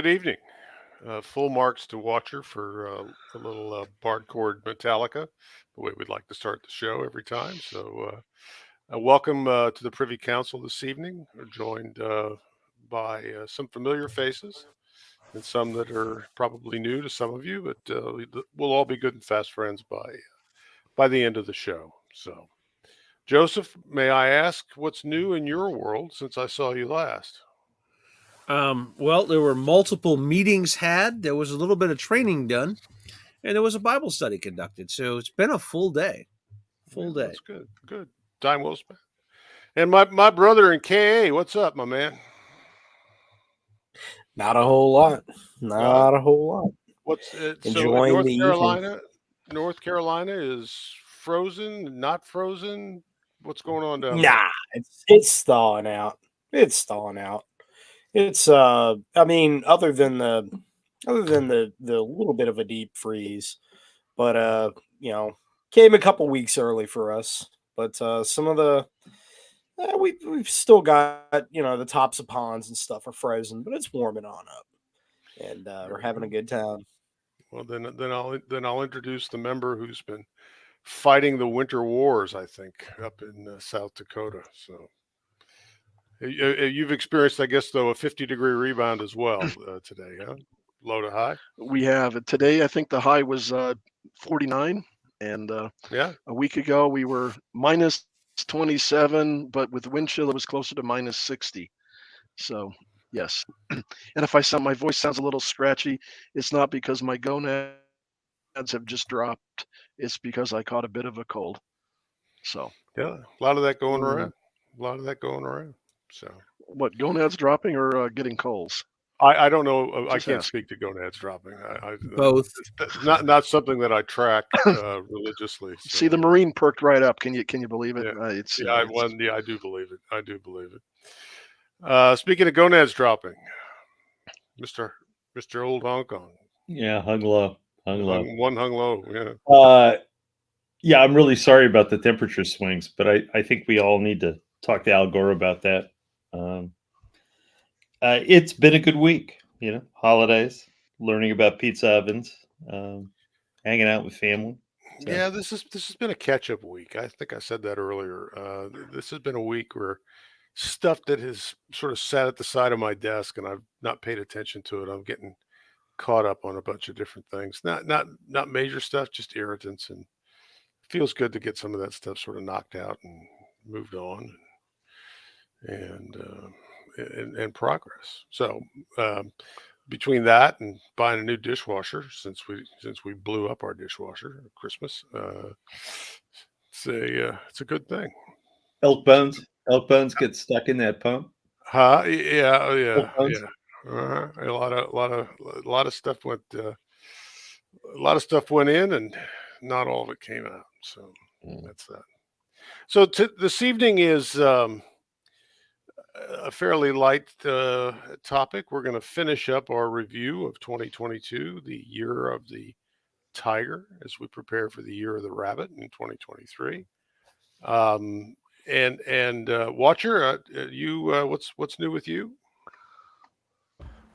good evening. Full marks to Watcher for a little barred chord Metallica, the way we'd like to start the show every time. So, welcome to the Privy Council this evening. We're joined by some familiar faces and some that are probably new to some of you, but we'll all be good and fast friends by the end of the show. So, Joseph, may I ask what's new in your world since I saw you last? Well, there were multiple meetings had. There was a little bit of training done, and there was a Bible study conducted. So it's been a full day. Yeah, Full day. that's good. Good. Time well spent. And my brother in KA, what's up, my man? Not a whole lot. Well, Not a whole lot. what's it? So Enjoying the evening. North Carolina is frozen, not frozen. What's going on down there? Nah, it's thawing out. It's thawing out. It's I mean, other than the little bit of a deep freeze, but came a couple weeks early for us. But some of the we've still got the tops of ponds and stuff are frozen, but it's warming on up, and There we're we having a go. good time. Well, then I'll introduce the member who's been fighting the winter wars, I think, up in South Dakota. So you've experienced, I guess, though, a 50-degree rebound as well today, huh? Low to high. We have it today. I think the high was 49, and Yeah. a week ago we were minus 27, but with wind chill it was closer to minus 60. So yes, and if my voice sounds a little scratchy, it's not because my gonads have just dropped. It's because I caught a bit of a cold. So Yeah, a lot of that going around. A lot of that going around. So what, gonads dropping or getting colds? I don't know. I Just can't ask. speak to gonads dropping. Both. It's not something that I track religiously. See, So the Marine perked right up. Can you believe it? yeah, It's yeah. I do believe it. I do believe it. Speaking of gonads dropping, Mister Old Hong Kong, Yeah, hung low. Hung low. hung low. Yeah. Yeah, I'm really sorry about the temperature swings, but I think we all need to talk to Al Gore about that. It's been a good week, holidays, learning about pizza ovens, hanging out with family. So. Yeah, this has been a catch-up week. I think I said that earlier. This has been a week where stuff that has sort of sat at the side of my desk and I've not paid attention to it. I'm getting caught up on a bunch of different things. Not major stuff, just irritants, and it feels good to get some of that stuff sort of knocked out and moved on and progress. So between that and buying a new dishwasher, since we blew up our dishwasher at Christmas, it's a good thing. Elk bones get stuck in that pump. Huh? Yeah. Oh, yeah. Elk bones? Yeah. A lot of stuff went. A lot of stuff went in, and not all of it came out. So that's that. So this evening is a fairly light topic. We're going to finish up our review of 2022, the year of the tiger, as we prepare for the year of the rabbit in 2023. And Watcher, you what's new with you?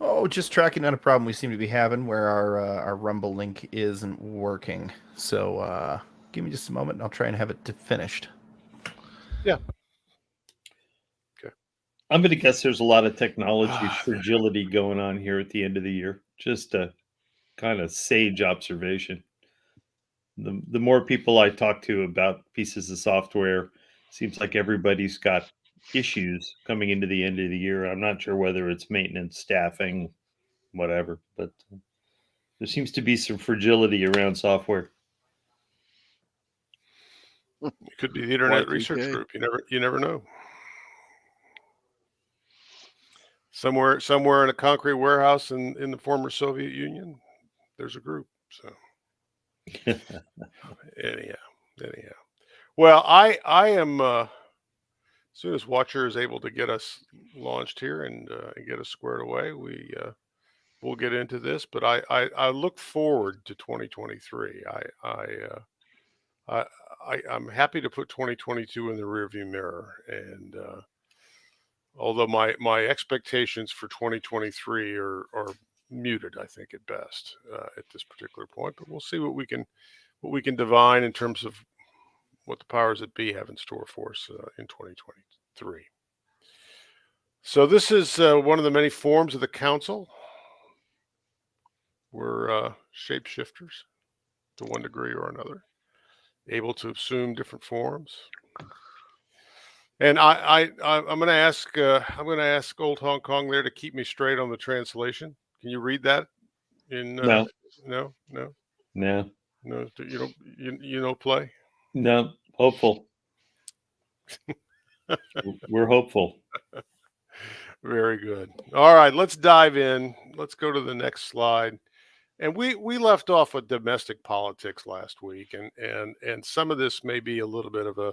Oh, just tracking down a problem we seem to be having where our Rumble link isn't working. So give me just a moment and I'll try and have it finished. Yeah. Okay. I'm going to guess there's a lot of technology fragility going on here at the end of the year. Just a kind of sage observation. The more people I talk to about pieces of software, seems like everybody's got issues coming into the end of the year. I'm not sure whether it's maintenance, staffing, whatever, but there seems to be some fragility around software. It could be the Internet Research Group. You never know. Somewhere in a concrete warehouse in the former Soviet Union, there's a group. So anyhow. Well, I am. As soon as Watcher is able to get us launched here and get us squared away, we'll get into this. But I look forward to 2023. I'm happy to put 2022 in the rearview mirror, and although my expectations for 2023 are muted, I think, at best at this particular point. But we'll see what we can divine in terms of what the powers that be have in store for us in 2023. So this is one of the many forms of the council. We're shapeshifters to one degree or another, able to assume different forms. And I'm going to ask Old Hong Kong there to keep me straight on the translation. Can you read that? No. No. You know play. No, hopeful. We're hopeful. Very good. All right, let's dive in. Let's go to the next slide. And we left off with domestic politics last week, and some of this may be a little bit of a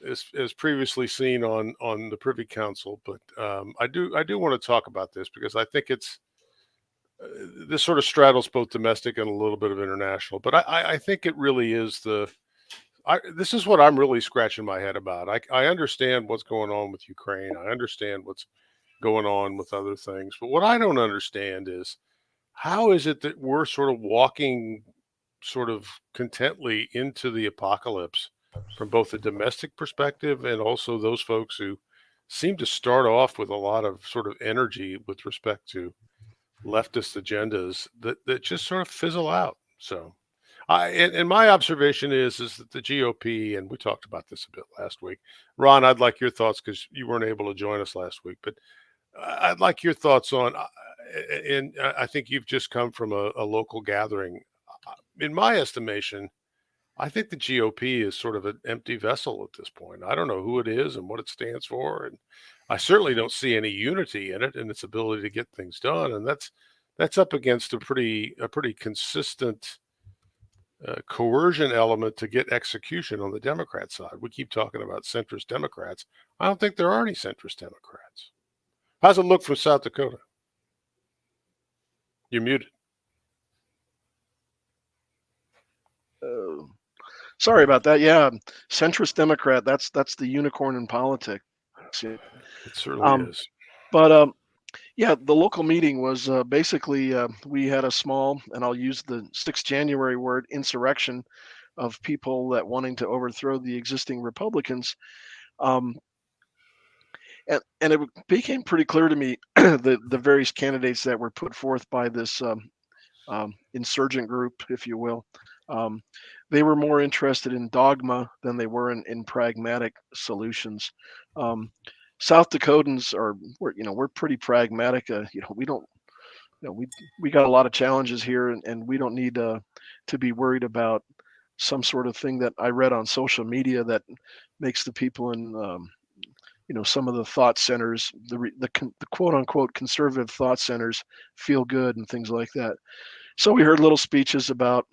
as previously seen on the Privy Council, but I do want to talk about this because I think it's this sort of straddles both domestic and a little bit of international. But I think it really is this is what I'm really scratching my head about. I understand what's going on with Ukraine. I understand what's going on with other things. But what I don't understand is how is it that we're sort of walking sort of contently into the apocalypse from both a domestic perspective and also those folks who seem to start off with a lot of sort of energy with respect to leftist agendas that just sort of fizzle out. So and my observation is that the GOP, and we talked about this a bit last week. Ron, I'd like your thoughts because you weren't able to join us last week, but I'd like your thoughts on, and I think you've just come from a local gathering. In my estimation, I think the GOP is sort of an empty vessel at this point. I don't know who it is and what it stands for, and I certainly don't see any unity in it and its ability to get things done. And that's up against a pretty consistent coercion element to get execution on the Democrat side. We keep talking about centrist Democrats. I don't think there are any centrist Democrats. How's it look from South Dakota? You're muted. Sorry about that. Yeah, centrist Democrat. That's the unicorn in politics. It certainly is. But yeah, the local meeting was basically we had a small, and I'll use the 6th January word, insurrection of people that wanting to overthrow the existing Republicans. And it became pretty clear to me the various candidates that were put forth by this insurgent group, if you will. They were more interested in dogma than they were in pragmatic solutions. South Dakotans we're pretty pragmatic. We don't, we got a lot of challenges here, and we don't need to be worried about some sort of thing that I read on social media that makes the people in some of the thought centers, the quote unquote conservative thought centers, feel good and things like that. So we heard little speeches about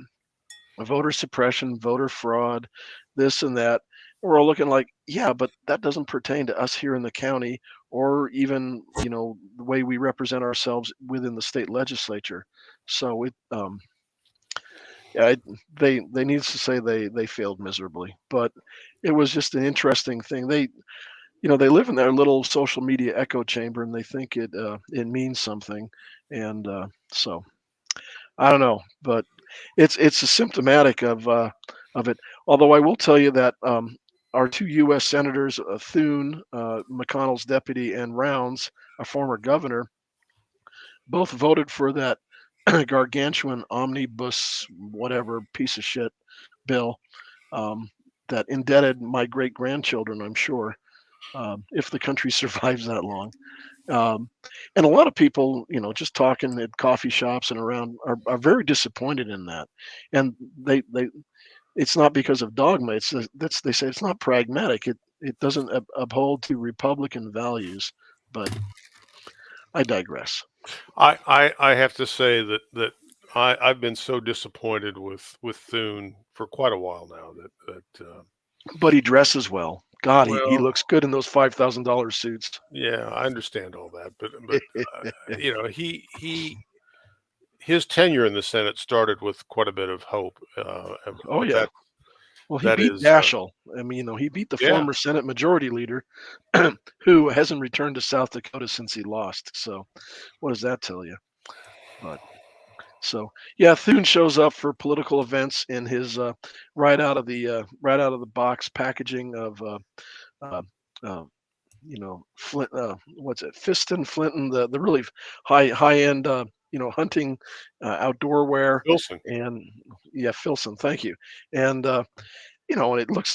voter suppression, voter fraud, this and that. We're all looking like, yeah, but that doesn't pertain to us here in the county, or even the way we represent ourselves within the state legislature. So they needs to say they failed miserably. But it was just an interesting thing. They live in their little social media echo chamber, and they think it means something, and so I don't know, but it's a symptomatic of it. Although I will tell you that our 2 U.S. senators, Thune, McConnell's deputy, and Rounds, a former governor, both voted for that gargantuan omnibus whatever piece of shit bill that indebted my great grandchildren, I'm sure, if the country survives that long. And a lot of people, just talking at coffee shops and around are very disappointed in that. And it's not because of dogma. They say it's not pragmatic. It doesn't uphold to Republican values, but I digress. I have to say that I've been so disappointed with Thune for quite a while now that but he dresses well. God, he looks good in those $5,000 suits. Yeah, I understand all that, but his tenure in the Senate started with quite a bit of hope. Oh yeah. Well, he beat Daschle. I mean, he beat the former Senate Majority Leader, who hasn't returned to South Dakota since he lost. So, what does that tell you? But so yeah, Thune shows up for political events in his right out of the box packaging of uh, uh, Flint. What's it? Fiston, Flinton, the really high end hunting outdoor wear, Wilson. and yeah, Filson. Thank you. And and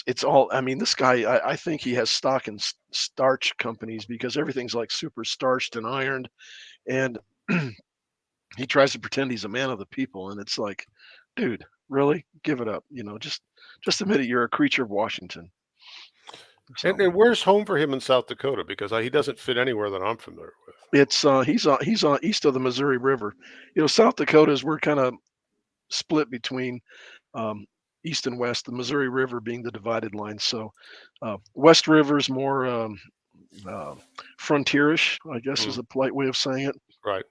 it's all. I mean, this guy, I think he has stock in starch companies because everything's like super starched and ironed, and he tries to pretend he's a man of the people, and it's like, dude, really, give it up. Just admit it. You're a creature of Washington. So And where's home for him in South Dakota? Because he doesn't fit anywhere that I'm familiar with. it's he's on east of the Missouri River. South Dakotas, we're kind of split between um, east and west. The Missouri River being the divided line. So West River's more uh, frontierish, I guess is Mm, a polite way of saying it. right.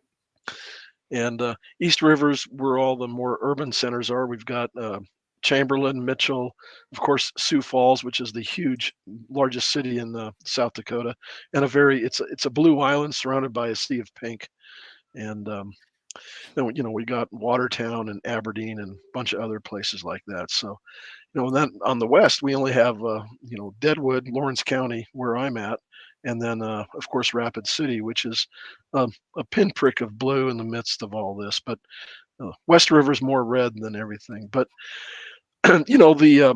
And East Rivers, where all the more urban centers are. We've got Chamberlain, Mitchell, of course, Sioux Falls, which is the huge, largest city in South Dakota, and it's a blue island surrounded by a sea of pink. And then we got Watertown and Aberdeen and a bunch of other places like that. So and then on the west we only have Deadwood, Lawrence County, where I'm at, and then of course Rapid City, which is a pinprick of blue in the midst of all this. But West River's more red than everything. But the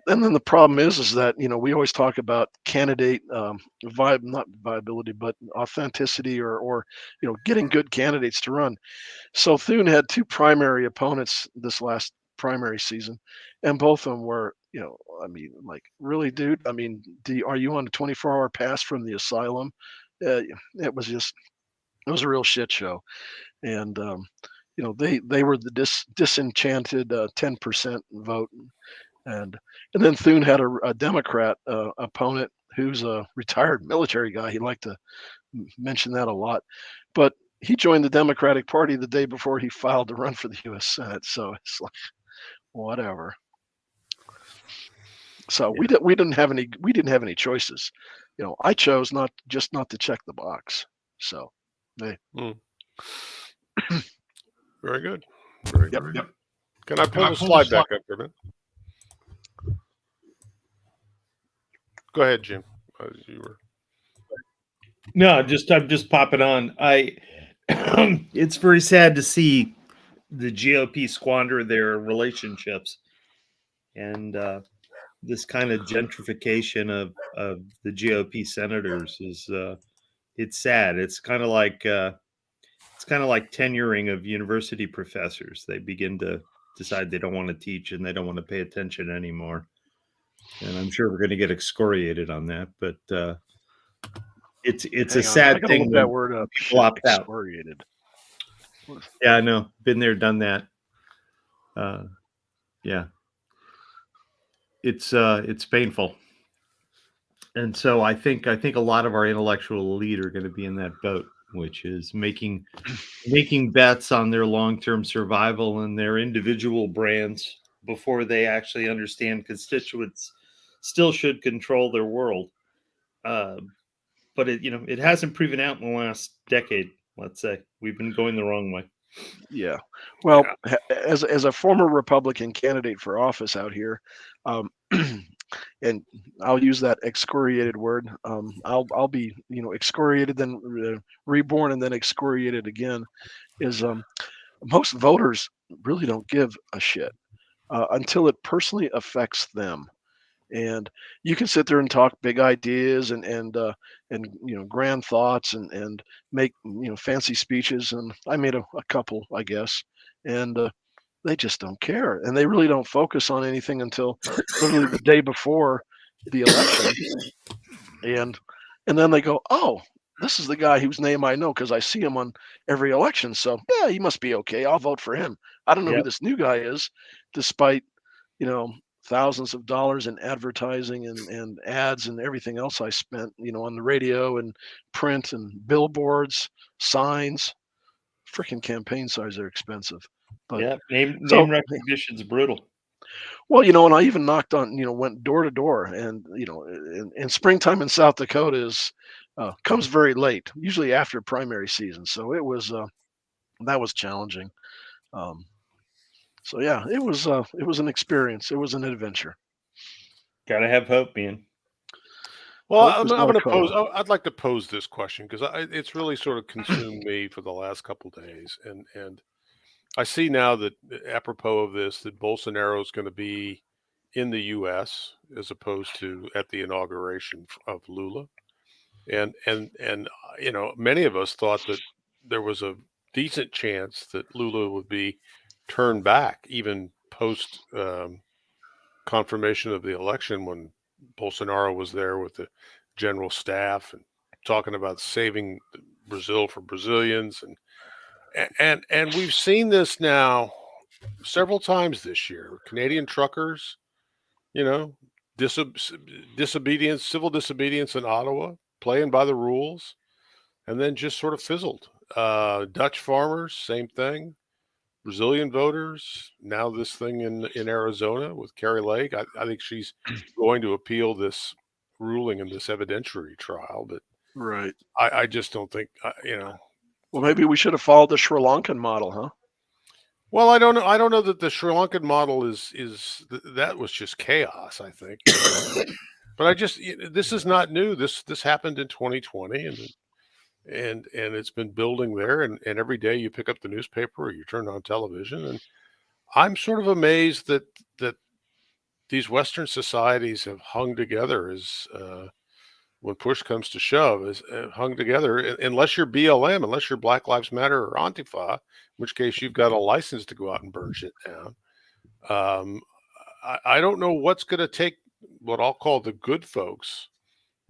and then the problem is that we always talk about candidate not viability, but authenticity, or getting good candidates to run. So Thune had two primary opponents this last primary season, and both of them were, I mean, like, really, dude. I mean, are you on a 24-hour pass from the asylum? It was a real shit show, and they were the disenchanted 10% vote, and then Thune had a Democrat opponent who's a retired military guy. He liked to mention that a lot, but he joined the Democratic Party the day before he filed to run for the U.S. Senate. So it's like, whatever. So we didn't have any choices. I chose not to check the box. So, hey. Mm. Very good. Very Yep. good. Can I pull the slide back up for a minute? Go ahead, Jim. You were. No, I'm just popping on. It's very sad to see the GOP squander their relationships, and this kind of gentrification of the GOP senators is it's sad. It's kind of like tenuring of university professors. They begin to decide they don't want to teach and they don't want to pay attention anymore. And I'm sure we're going to get excoriated on that, but it's Hang a sad I thing look when that word up. people opt out. Excoriated. Yeah, I know. Been there, done that. Yeah, it's painful, and so I think a lot of our intellectual elite are going to be in that boat, which is making bets on their long-term survival and their individual brands before they actually understand constituents still should control their world. But it hasn't proven out in the last decade. Let's say we've been going the wrong way. Yeah. Well, as a former Republican candidate for office out here, and I'll use that excoriated word. I'll be excoriated, then reborn, and then excoriated again. Is most voters really don't give a shit until it personally affects them. And you can sit there and talk big ideas and grand thoughts and make fancy speeches. And I made a couple, I guess, and they just don't care, and they really don't focus on anything until literally the day before the election, and then they go, "Oh, this is the guy whose name I know because I see him on every election. So yeah, he must be okay. I'll vote for him. I don't know who Yep. this new guy is, despite you know thousands of dollars in advertising and ads and everything else I spent on the radio and print and billboards, signs. Freaking campaign signs are expensive, but Yeah, name so recognition's brutal. well, and I even knocked on, went door to door, and in springtime in South Dakota is comes very late, usually after primary season. So it was That was challenging. So yeah, it was an experience. It was an adventure. Gotta have hope, man. Well, Hope I'm, is I'm not going to color. pose. I'd like to pose this question because it's really sort of consumed me for the last couple days, and I see now that apropos of this, that Bolsonaro is going to be in the U.S. as opposed to at the inauguration of Lula, and many of us thought that there was a decent chance that Lula would be turned back even post confirmation of the election when Bolsonaro was there with the general staff and talking about saving Brazil for Brazilians and we've seen this now several times this year. Canadian truckers, you know, disobedience, civil disobedience in Ottawa, playing by the rules, and then just sort of fizzled. Dutch farmers, same thing. Brazilian voters. Now this thing in Arizona with Carrie Lake. I think she's going to appeal this ruling in this evidentiary trial, but Right. I just don't think Well, maybe we should have followed the Sri Lankan model, huh? Well, I don't know. I don't know that the Sri Lankan model that was just chaos. I think, but this is not new. This happened in 2020, and it's been building there. And every day you pick up the newspaper or you turn on television, and I'm sort of amazed that these Western societies have hung together as when push comes to shove, is hung together. Unless you're BLM, unless you're Black Lives Matter or Antifa, in which case you've got a license to go out and burn shit down. I don't know what's going to take what I'll call the good folks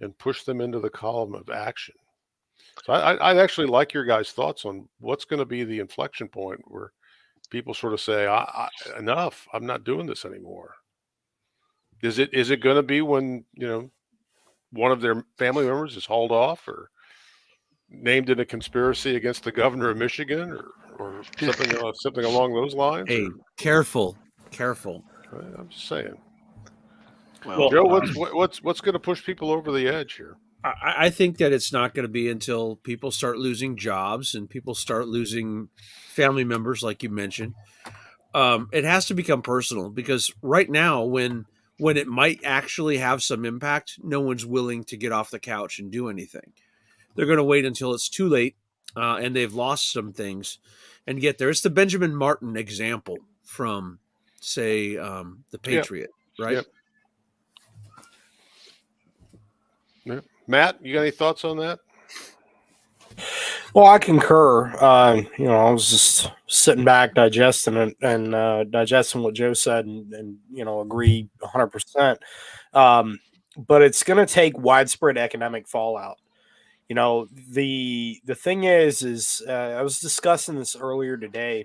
and push them into the column of action. So I'd actually like your guys' thoughts on what's going to be the inflection point where people sort of say, enough, I'm not doing this anymore. Is it going to be when, one of their family members is hauled off or named in a conspiracy against the governor of Michigan or something along those lines? Hey, careful. I'm just saying. Well, Joe, what's going to push people over the edge here? I think that it's not going to be until people start losing jobs and people start losing family members, like you mentioned. It has to become personal because right now, when it might actually have some impact, no one's willing to get off the couch and do anything. They're going to wait until it's too late and they've lost some things and get there. It's the Benjamin Martin example from, say, The Patriot, right? Yep. Yep. Matt, you got any thoughts on that? Well, I concur. I was just sitting back, digesting it, and digesting what Joe said, and agree 100%. But it's going to take widespread economic fallout. The thing is I was discussing this earlier today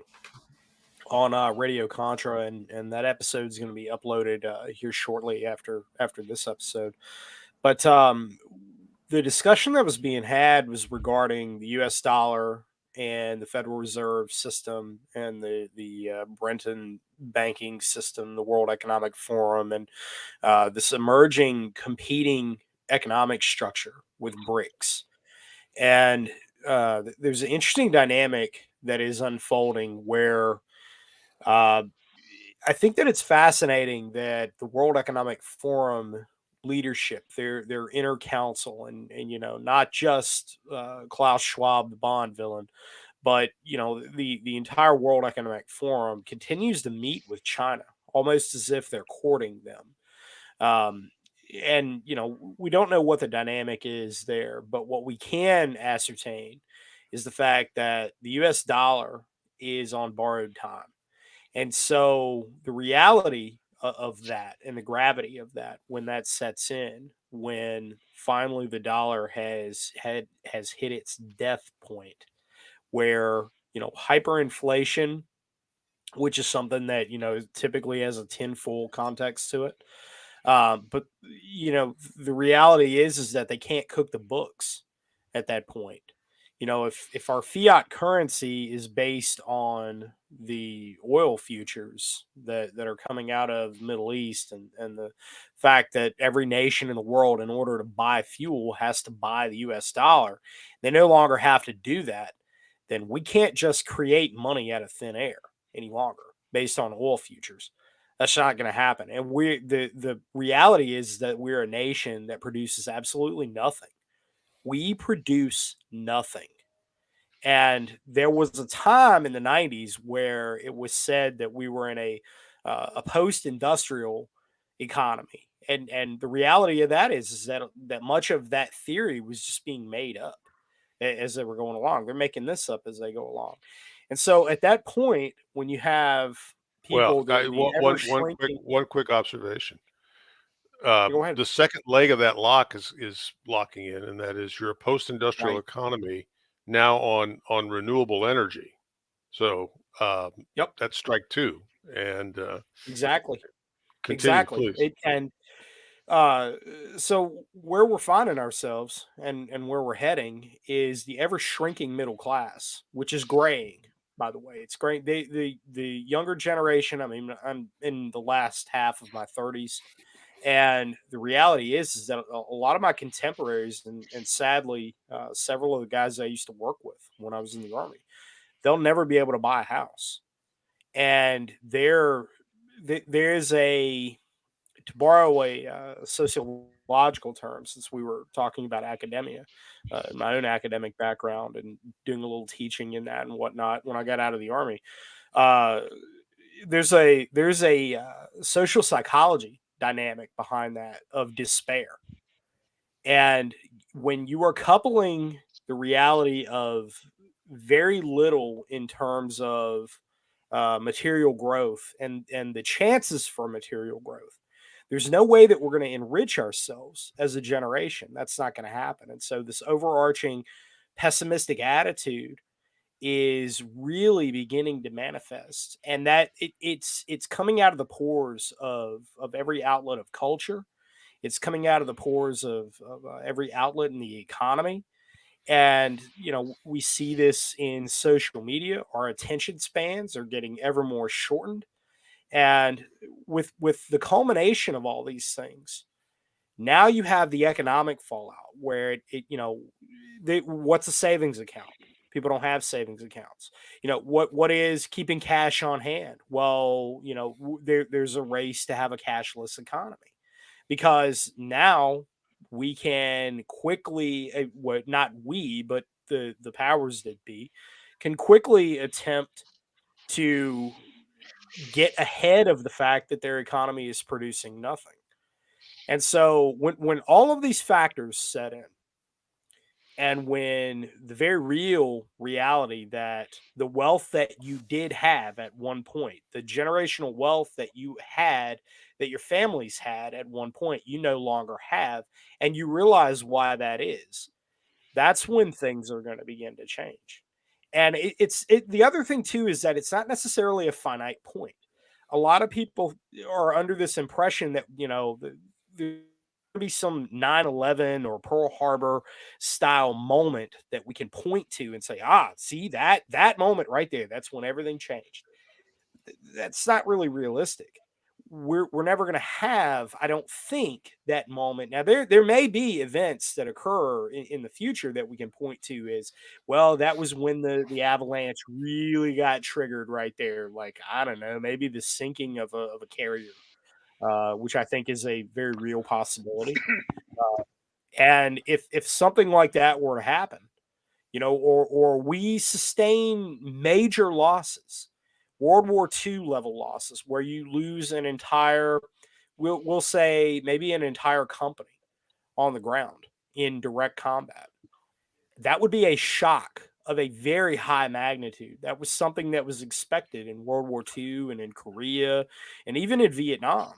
on Radio Contra, and that episode is going to be uploaded here shortly after this episode. But the discussion that was being had was regarding the U.S. dollar and the Federal Reserve System and the Bretton banking system, the World Economic Forum, and this emerging competing economic structure with BRICS. And there's an interesting dynamic that is unfolding where I think that it's fascinating that the World Economic Forum leadership, their inner council, and not just Klaus Schwab, the Bond villain, but the entire World Economic Forum continues to meet with China almost as if they're courting them. And we don't know what the dynamic is there, but what we can ascertain is the fact that the U.S. dollar is on borrowed time. And so the reality of that and the gravity of that, when that sets in, when finally the dollar has hit its death point, where hyperinflation, which is something that typically has a tenfold context to it, but the reality is that they can't cook the books at that point. If our fiat currency is based on the oil futures that are coming out of the Middle East, and the fact that every nation in the world, in order to buy fuel, has to buy the US dollar, they no longer have to do that. then we can't just create money out of thin air any longer based on oil futures. That's not going to happen. And the reality is that we're a nation that produces absolutely nothing. We produce nothing. And there was a time in the 90s where it was said that we were in a post-industrial economy. And the reality of that is that much of that theory was just being made up as they were going along. They're making this up as they go along. And so at that point, when you have Well, people, the ever shrinking, one quick observation. go ahead. The second leg of that lock is locking in, and that is you're a post-industrial Right. economy now on renewable energy. So Yep. that's strike two. And Exactly. continue, Exactly. please. So where we're finding ourselves and where we're heading is the ever shrinking middle class, which is graying. By the way, it's great. The younger generation. I mean, I'm in the last half of my 30s, and the reality is that a lot of my contemporaries and sadly, several of the guys I used to work with when I was in the army, they'll never be able to buy a house, and there's a to borrow a sociological term, since we were talking about academia, my own academic background and doing a little teaching in that and whatnot when I got out of the army, uh, there's a social psychology dynamic behind that of despair. And when you are coupling the reality of very little in terms of material growth and the chances for material growth, there's no way that we're going to enrich ourselves as a generation. That's not going to happen. And so this overarching pessimistic attitude is really beginning to manifest, and that it's coming out of the pores of every outlet of culture. It's coming out of the pores of every outlet in the economy. And, we see this in social media. Our attention spans are getting ever more shortened. And with the culmination of all these things, now you have the economic fallout where what's a savings account? People don't have savings accounts. What is keeping cash on hand? Well, there's a race to have a cashless economy, because now we can quickly, not we, but the powers that be, can quickly attempt to get ahead of the fact that their economy is producing nothing. And so when all of these factors set in, and when the very real reality that the wealth that you did have at one point, the generational wealth that you had, that your families had at one point, you no longer have, and you realize why that is, that's when things are going to begin to change. And the other thing too is that it's not necessarily a finite point. A lot of people are under this impression that there's going to be some 9/11 or Pearl Harbor style moment that we can point to and say, see that moment right there, that's when everything changed. That's not really realistic. We're never going to have, I don't think, that moment. Now there may be events that occur in the future that we can point to as, well, that was when the avalanche really got triggered right there. Like, I don't know, maybe the sinking of a carrier, which I think is a very real possibility. And if something like that were to happen, or we sustain major losses, World War II level losses, where you lose an entire, we'll say maybe an entire company on the ground in direct combat, that would be a shock of a very high magnitude. That was something that was expected in World War II and in Korea and even in Vietnam.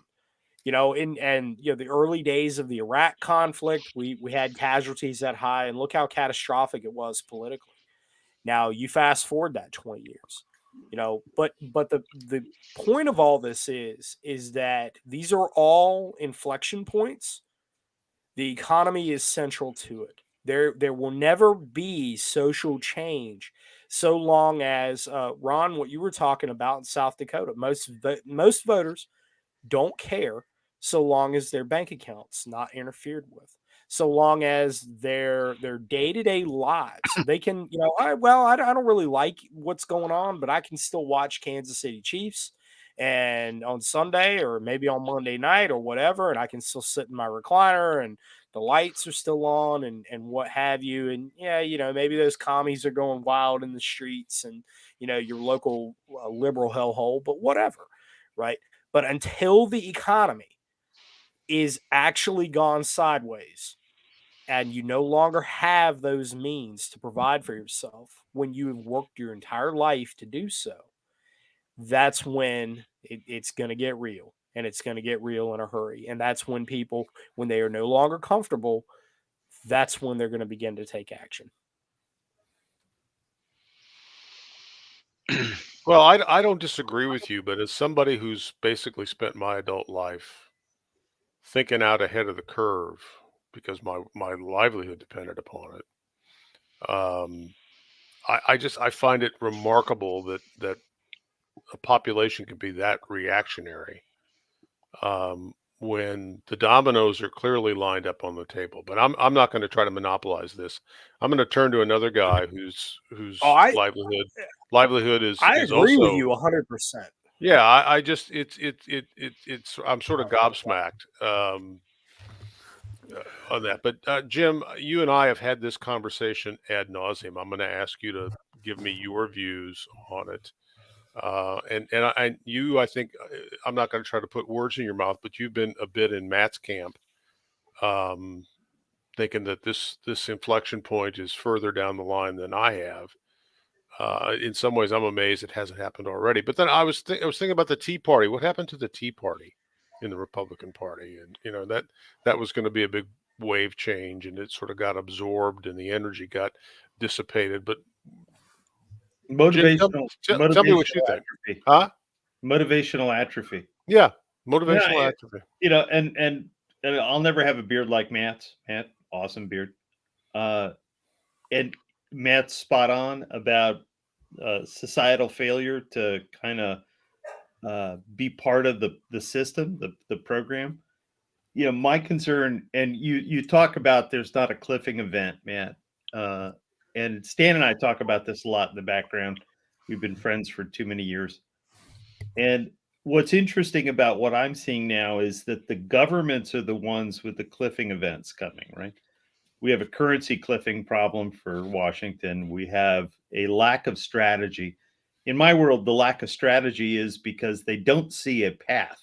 The early days of the Iraq conflict, we had casualties that high, and look how catastrophic it was politically. Now you fast forward that 20 years, but the point of all this is that these are all inflection points. The economy is central to it. There will never be social change so long as, Ron, what you were talking about in South Dakota, most voters don't care so long as their bank accounts not interfered with. so long as their day-to-day lives, they can, I don't really like what's going on, but I can still watch Kansas City Chiefs and on Sunday or maybe on Monday night or whatever, and I can still sit in my recliner and the lights are still on and what have you. And yeah, maybe those commies are going wild in the streets and your local liberal hellhole, but whatever, right? But until the economy is actually gone sideways and you no longer have those means to provide for yourself when you have worked your entire life to do so, that's when it's going to get real, and it's going to get real in a hurry. And that's when people, when they are no longer comfortable, that's when they're going to begin to take action. Well, I don't disagree with you, but as somebody who's basically spent my adult life thinking out ahead of the curve because my livelihood depended upon it, I find it remarkable that a population can be that reactionary when the dominoes are clearly lined up on the table. But I'm not going to try to monopolize this. I'm going to turn to another guy whose Oh, livelihood I is agree with also. you 100%. Yeah, I just it's I'm sort of gobsmacked on that. But Jim, you and I have had this conversation ad nauseum. I'm going to ask you to give me your views on it. I think I'm not going to try to put words in your mouth, but you've been a bit in Matt's camp, um, thinking that this inflection point is further down the line than I have. In some ways, I'm amazed it hasn't happened already. But then I was thinking about the Tea Party. What happened to the Tea Party in the Republican Party? And that was going to be a big wave change, and it sort of got absorbed, and the energy got dissipated. But Jim, tell me what you think. atrophy. Huh? Motivational atrophy. Yeah, motivational Yeah, atrophy. And I'll never have a beard like Matt's. Matt, awesome beard. And Matt's spot on about societal failure to kind of be part of the system, the program. My concern, and you talk about there's not a cliffing event, Matt. And Stan and I talk about this a lot in the background. We've been friends for too many years. And what's interesting about what I'm seeing now is that the governments are the ones with the cliffing events coming, right? We have a currency cliffing problem for Washington. We have a lack of strategy. In my world, the lack of strategy is because they don't see a path,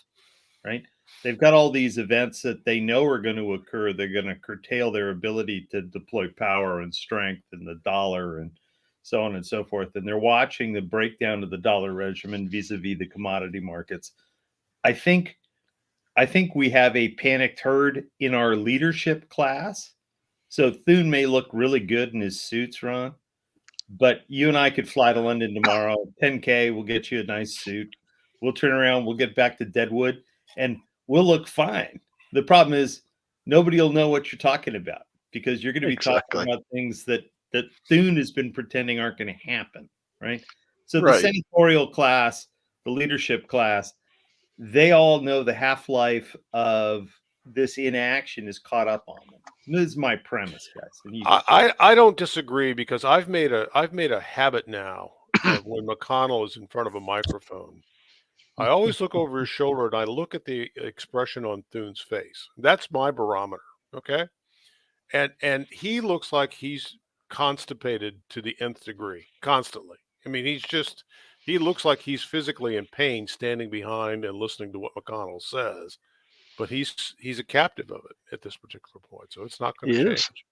right? They've got all these events that they know are going to occur. They're going to curtail their ability to deploy power and strength and the dollar and so on and so forth. And they're watching the breakdown of the dollar regimen vis-a-vis the commodity markets. I think we have a panicked herd in our leadership class. So Thune may look really good in his suits, Ron, but you and I could fly to London tomorrow. 10K, we'll get you a nice suit. We'll turn around, we'll get back to Deadwood, and we'll look fine. The problem is nobody will know what you're talking about because you're going to be talking about things that Thune has been pretending aren't going to happen, right? So the senatorial class, the leadership class, they all know the half-life of this inaction is caught up on them. This is my premise, guys. I don't disagree because I've made a habit now of when McConnell is in front of a microphone, I always look over his shoulder and I look at the expression on Thune's face. That's my barometer. Okay. And he looks like he's constipated to the nth degree constantly. I mean, he looks like he's physically in pain standing behind and listening to what McConnell says, but he's a captive of it at this particular point. So it's not going to change.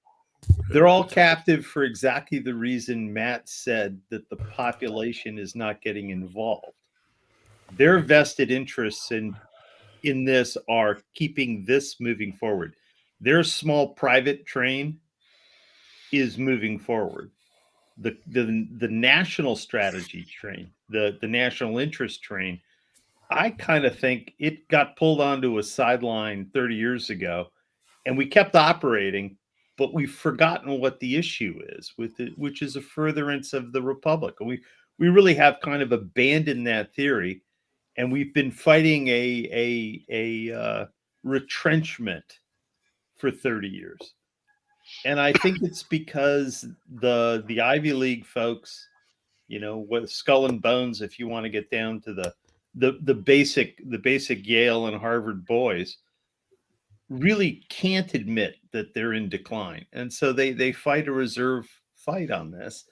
They're all captive for exactly the reason Matt said that the population is not getting involved. Their vested interests in this are keeping this moving forward. Their small private train is moving forward. The national strategy train, the national interest train, I kind of think it got pulled onto a sideline 30 years ago, and we kept operating, but we've forgotten what the issue is with it, which is a furtherance of the republic. And we really have kind of abandoned that theory, and we've been fighting a retrenchment for 30 years. And I think it's because the Ivy League folks, with skull and bones, if you want to get down to the basic Yale and Harvard boys, really can't admit that they're in decline, and so they fight a reserve fight on this.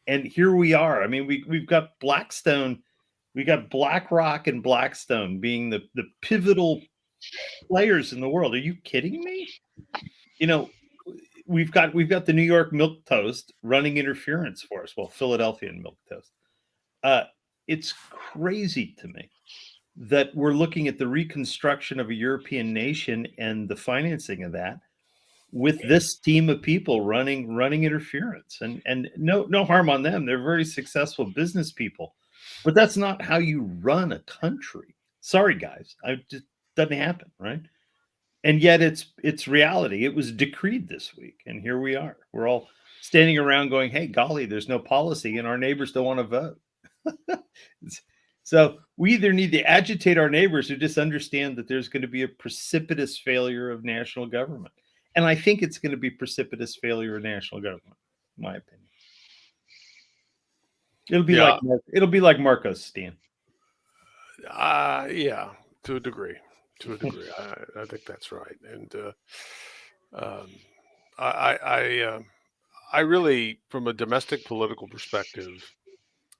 And here we are. I mean, we've got Blackstone, we got BlackRock and Blackstone being the pivotal players in the world. Are you kidding me? We've got the New York Milk Toast running interference for us. Well, Philadelphia and Milk Toast. It's crazy to me that we're looking at the reconstruction of a European nation and the financing of that with this team of people running interference. And no harm on them. They're very successful business people, but that's not how you run a country. Sorry, guys. It just doesn't happen, right? And yet it's reality. It was decreed this week, and here we are. We're all standing around going, hey, golly, there's no policy, and our neighbors don't want to vote. So we either need to agitate our neighbors or just understand that there's going to be a precipitous failure of national government. And I think it's going to be precipitous failure of national government, in my opinion. It'll be like Marcos, Stan. Yeah, to a degree. I think that's right. And I really, from a domestic political perspective,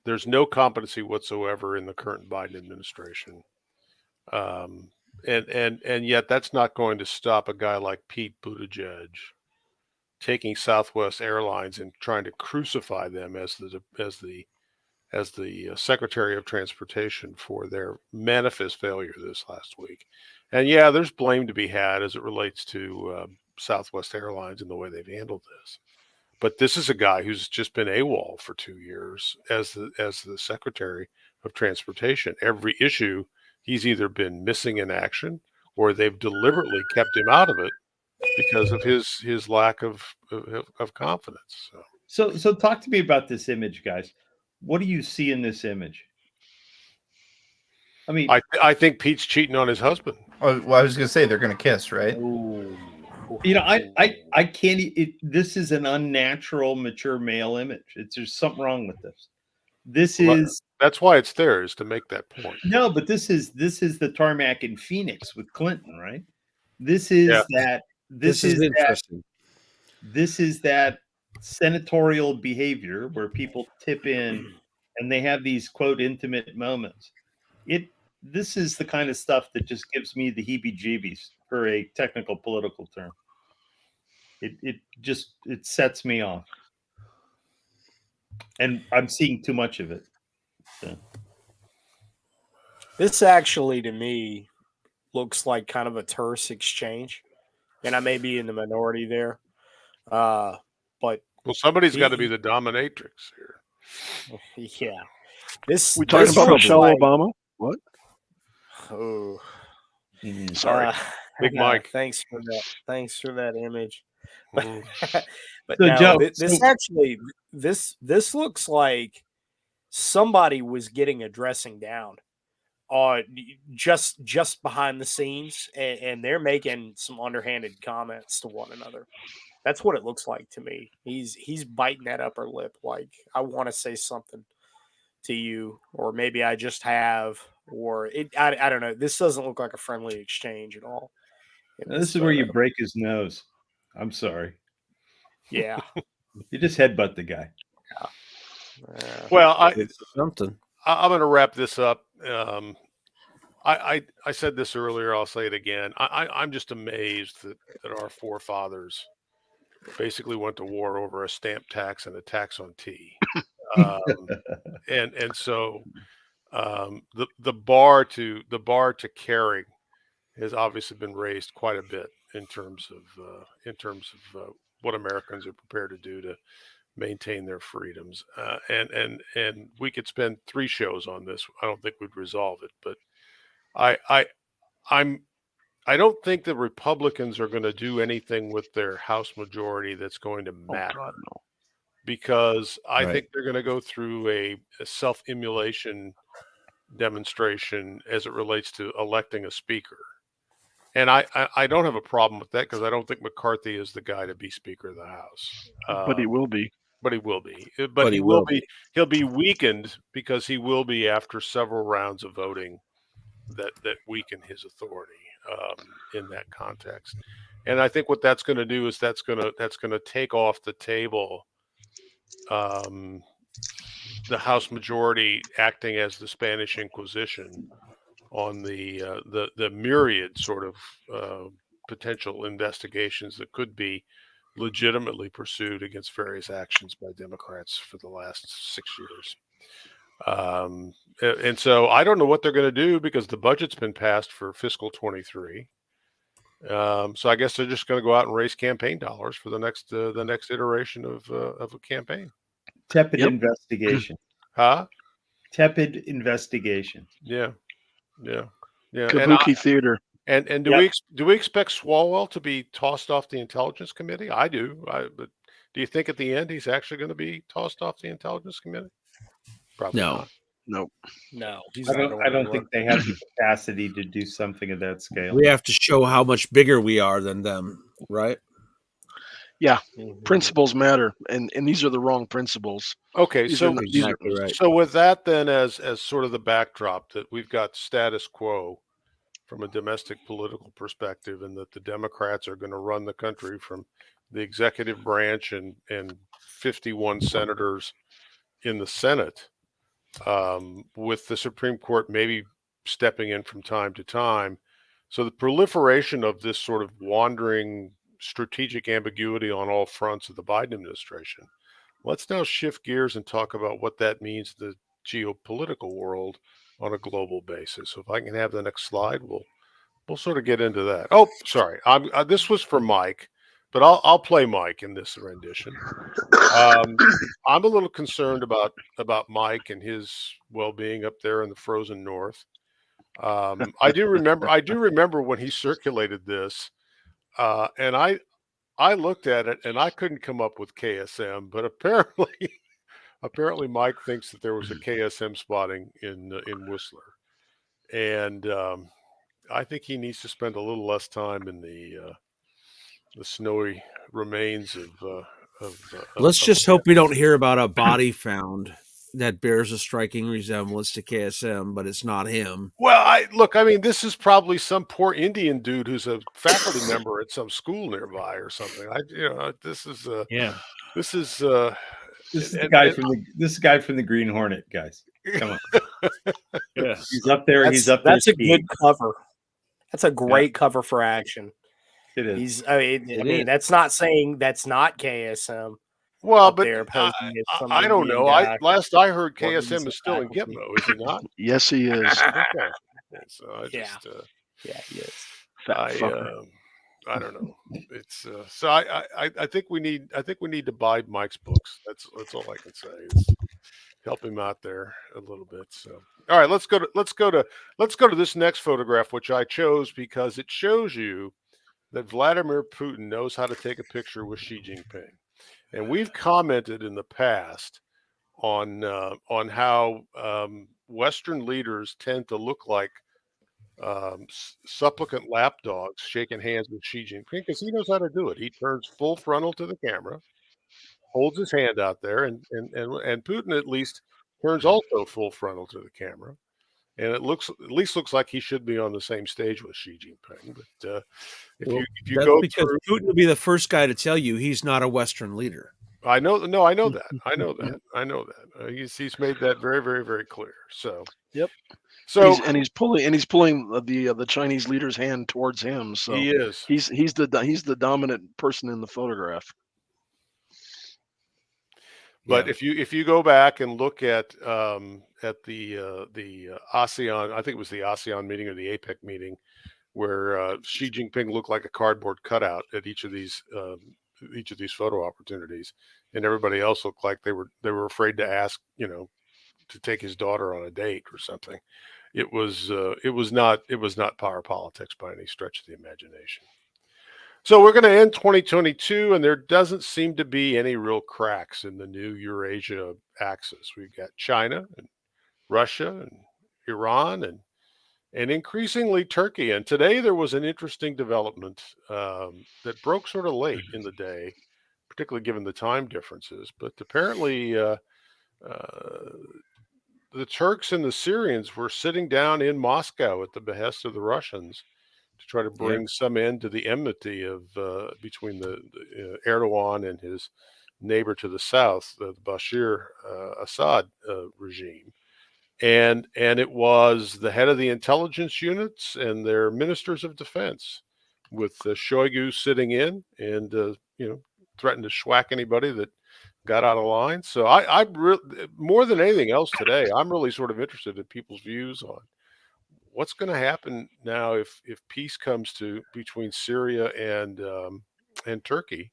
there's no competency whatsoever in the current Biden administration. And yet that's not going to stop a guy like Pete Buttigieg taking Southwest Airlines and trying to crucify them as the Secretary of Transportation for their manifest failure this last week. And yeah, there's blame to be had as it relates to Southwest Airlines and the way they've handled this. But this is a guy who's just been AWOL for 2 years as the Secretary of Transportation. Every issue, he's either been missing in action or they've deliberately kept him out of it because of his lack of confidence. So talk to me about this image, guys. What do you see in this image? I mean, I think Pete's cheating on his husband. Oh, well, I was going to say they're going to kiss, right? I can't. This is an unnatural, mature male image. There's something wrong with this. That's why it's there, is to make that point. No, but this is the tarmac in Phoenix with Clinton, right? This is interesting. This is that senatorial behavior where people tip in and they have these quote intimate moments. This is the kind of stuff that just gives me the heebie-jeebies, for a technical political term. It sets me off, and I'm seeing too much of it. So. This actually, to me, looks like kind of a terse exchange, and I may be in the minority there. But somebody's got to be the dominatrix here. Yeah, this we talking about Michelle Obama? What? Oh, sorry, Big Mike. Thanks for that image. Mm. But so, no, Joe, this looks like somebody was getting a dressing down, just behind the scenes, and they're making some underhanded comments to one another. That's what it looks like to me. He's biting that upper lip, like, I want to say something to you, or maybe I just have, or I don't know. This doesn't look like a friendly exchange at all. This is where you break his nose. I'm sorry. Yeah. You just headbutt the guy. Yeah. Well, I'm going to wrap this up. I said this earlier. I'll say it again. I'm just amazed that our forefathers basically went to war over a stamp tax and a tax on tea. And so the bar to caring has obviously been raised quite a bit in terms of what Americans are prepared to do to maintain their freedoms. And we could spend 3 shows on this. I don't think we'd resolve it, but I don't think the Republicans are going to do anything with their House majority that's going to matter. Oh, God, no. Because I think they're going to go through a self-immolation demonstration as it relates to electing a speaker. And I don't have a problem with that because I don't think McCarthy is the guy to be Speaker of the House. But he will be. But he will be. But But he he will will be. He'll be weakened because he will be after several rounds of voting that weaken his authority in that context. And I think what that's going to do is that's going to take off the table the House majority acting as the Spanish Inquisition on the myriad sort of potential investigations that could be legitimately pursued against various actions by Democrats for the last 6 years. And so I don't know what they're going to do because the budget's been passed for fiscal 23. So I guess they're just going to go out and raise campaign dollars for the next iteration of a campaign. Tepid Yep. investigation. Huh? Tepid investigation. Yeah. Kabuki theater. And do we expect Swalwell to be tossed off the Intelligence Committee? I do. But do you think at the end he's actually going to be tossed off the Intelligence Committee? Probably No. not. Nope. No, he's I not don't. going I don't anywhere. think they have the capacity to do something of that scale. We have to show how much bigger we are than them, right? Yeah. Mhm. Principles matter, and these are the wrong principles. Okay, These so are not, these are, Exactly right. so with that then as sort of the backdrop that we've got status quo from a domestic political perspective, and that the Democrats are going to run the country from the executive branch and 51 senators in the Senate, with the Supreme Court maybe stepping in from time to time. So the proliferation of this sort of wandering strategic ambiguity on all fronts of the Biden administration. Let's now shift gears and talk about what that means to the geopolitical world on a global basis. So if I can have the next slide, we'll sort of get into that. Oh, sorry, this was for Mike, but I'll play Mike in this rendition. I'm a little concerned about Mike and his well-being up there in the frozen north. I do remember when he circulated this, and I looked at it and I couldn't come up with KSM, but apparently Mike thinks that there was a KSM spotting in Whistler, and I think he needs to spend a little less time in the snowy remains of Let's just hope we don't hear about a body found that bears a striking resemblance to KSM, but it's not him. Well, I mean, this is probably some poor Indian dude who's a faculty member at some school nearby or something. This is Yeah. This is the guy from the Green Hornet, guys. Come on. Yeah. He's up there. He's up there. That's a skiing. good cover. That's a great cover for action. It is. I mean, that's not saying that's not KSM. Well, up but there posing as some I don't Indian know. guy. Last I heard, Or he's KSM a is still in faculty. Gitmo, is he not? Yes, he is. Okay. So I Yeah. just, Yeah, he is. Fat fucker. I don't know. It's so I think we need to buy Mike's books. That's all I can say. Is help him out there a little bit. So all right, let's go to this next photograph, which I chose because it shows you that Vladimir Putin knows how to take a picture with Xi Jinping. And we've commented in the past on how Western leaders tend to look like supplicant lapdogs shaking hands with Xi Jinping because he knows how to do it. He turns full frontal to the camera, holds his hand out there, and Putin at least turns also full frontal to the camera. And it at least looks like he should be on the same stage with Xi Jinping. But if you go because through, Putin will be the first guy to tell you he's not a Western leader. I know that. He's made that very, very, very clear. So Yep. So he's pulling the Chinese leader's hand towards him. So he is. He's the dominant person in the photograph. But if you go back and look at the ASEAN, I think it was the ASEAN meeting or the APEC meeting, where Xi Jinping looked like a cardboard cutout at each of these photo opportunities, and everybody else looked like they were afraid to ask, to take his daughter on a date or something. It was not power politics by any stretch of the imagination. So we're going to end 2022, and there doesn't seem to be any real cracks in the new Eurasia axis. We've got China and Russia and Iran and and increasingly Turkey. And today there was an interesting development that broke sort of late in the day, particularly given the time differences. But apparently, the Turks and the Syrians were sitting down in Moscow at the behest of the Russians to try to Yeah. bring some end to the enmity of between the Erdogan and his neighbor to the south, the Bashir Assad regime. And it was the head of the intelligence units and their ministers of defense, with Shoigu sitting in and threatened to schwack anybody that got out of line. So I more than anything else today, I'm really sort of interested in people's views on what's going to happen now if peace comes to between Syria and Turkey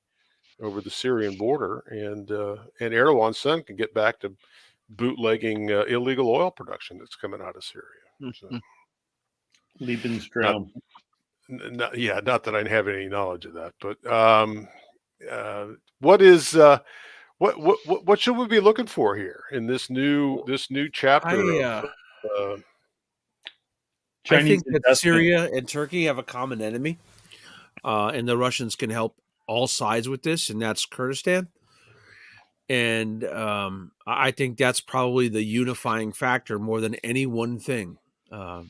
over the Syrian border, and Erdogan's son can get back to bootlegging illegal oil production that's coming out of Syria. So, Lebenstraum. not that I have any knowledge of that, but what should we be looking for here in this new chapter? I think that Syria and Turkey have a common enemy, and the Russians can help all sides with this, and that's Kurdistan. And I think that's probably the unifying factor more than any one thing.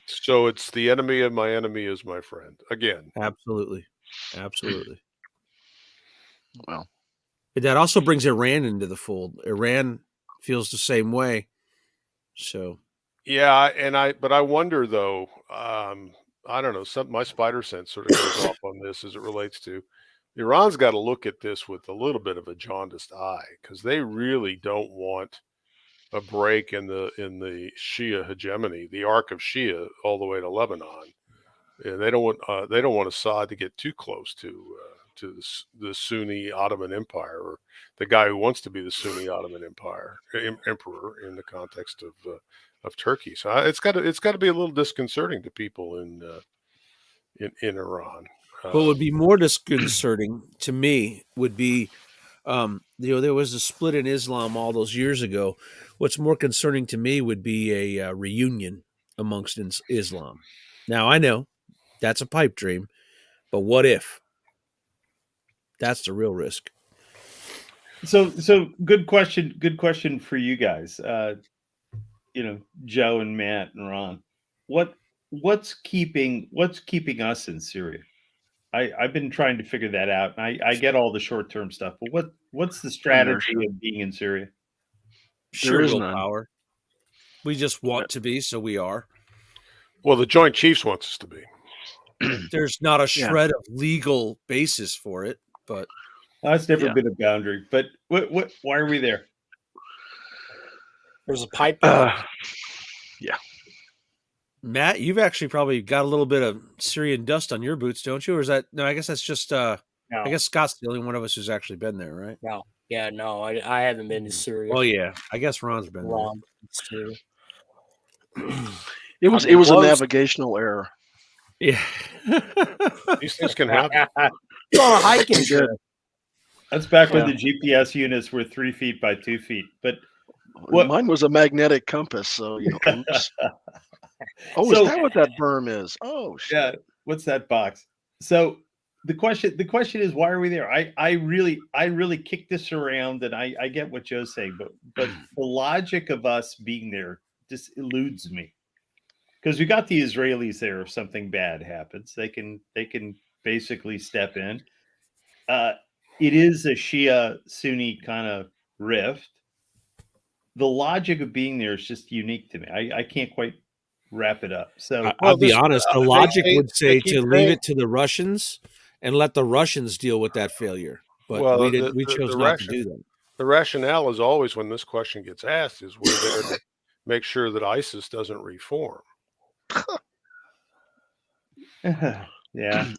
So it's the enemy of my enemy is my friend again. Absolutely. Well, that also brings Iran into the fold. Iran feels the same way. So yeah, but I wonder though. I don't know. My spider sense sort of goes off on this as it relates to Iran's got to look at this with a little bit of a jaundiced eye, because they really don't want a break in the Shia hegemony, the arc of Shia all the way to Lebanon, and they don't want Assad to get too close to the Sunni Ottoman Empire, or the guy who wants to be the Sunni Ottoman Empire emperor in the context of Turkey. So it's got to be a little disconcerting to people in Iran. What would be more disconcerting to me would be, there was a split in Islam all those years ago. What's more concerning to me would be a reunion amongst Islam. Now, I know that's a pipe dream, but what if? That's the real risk. So good question for you guys. Joe and Matt and Ron. What's keeping us in Syria? I've been trying to figure that out. I get all the short-term stuff, but what's the strategy of being in Syria? Sheer willpower. We just want to be, so we are. Well, the Joint Chiefs wants us to be. There's not a shred of legal basis for it, but that's never been a boundary. But what? Why are we there? There's a pipe. Yeah. Matt, you've actually probably got a little bit of Syrian dust on your boots, don't you? Or is that no? I guess that's just. No. I guess Scott's the only one of us who's actually been there, right? No. Yeah, no, I haven't been to Syria. Well, yeah, I guess Ron's been there. It was a navigational error. Yeah. These things can happen. It's on a hiking trip. That's back when the GPS units were 3 feet by 2 feet. But mine was a magnetic compass, so is that what that berm is? Oh, shit. Yeah. What's that box? So the question is, why are we there? I really kick this around, and I get what Joe's saying, but the logic of us being there just eludes me. Because we got the Israelis there. If something bad happens, they can basically step in. It is a Shia Sunni kind of rift. The logic of being there is just unique to me. I can't quite wrap it up. So I'll be honest. The logic would say to leave it to the Russians and let the Russians deal with that failure. But we chose not to do that. The rationale is always, when this question gets asked, is we're there to make sure that ISIS doesn't reform. Yeah.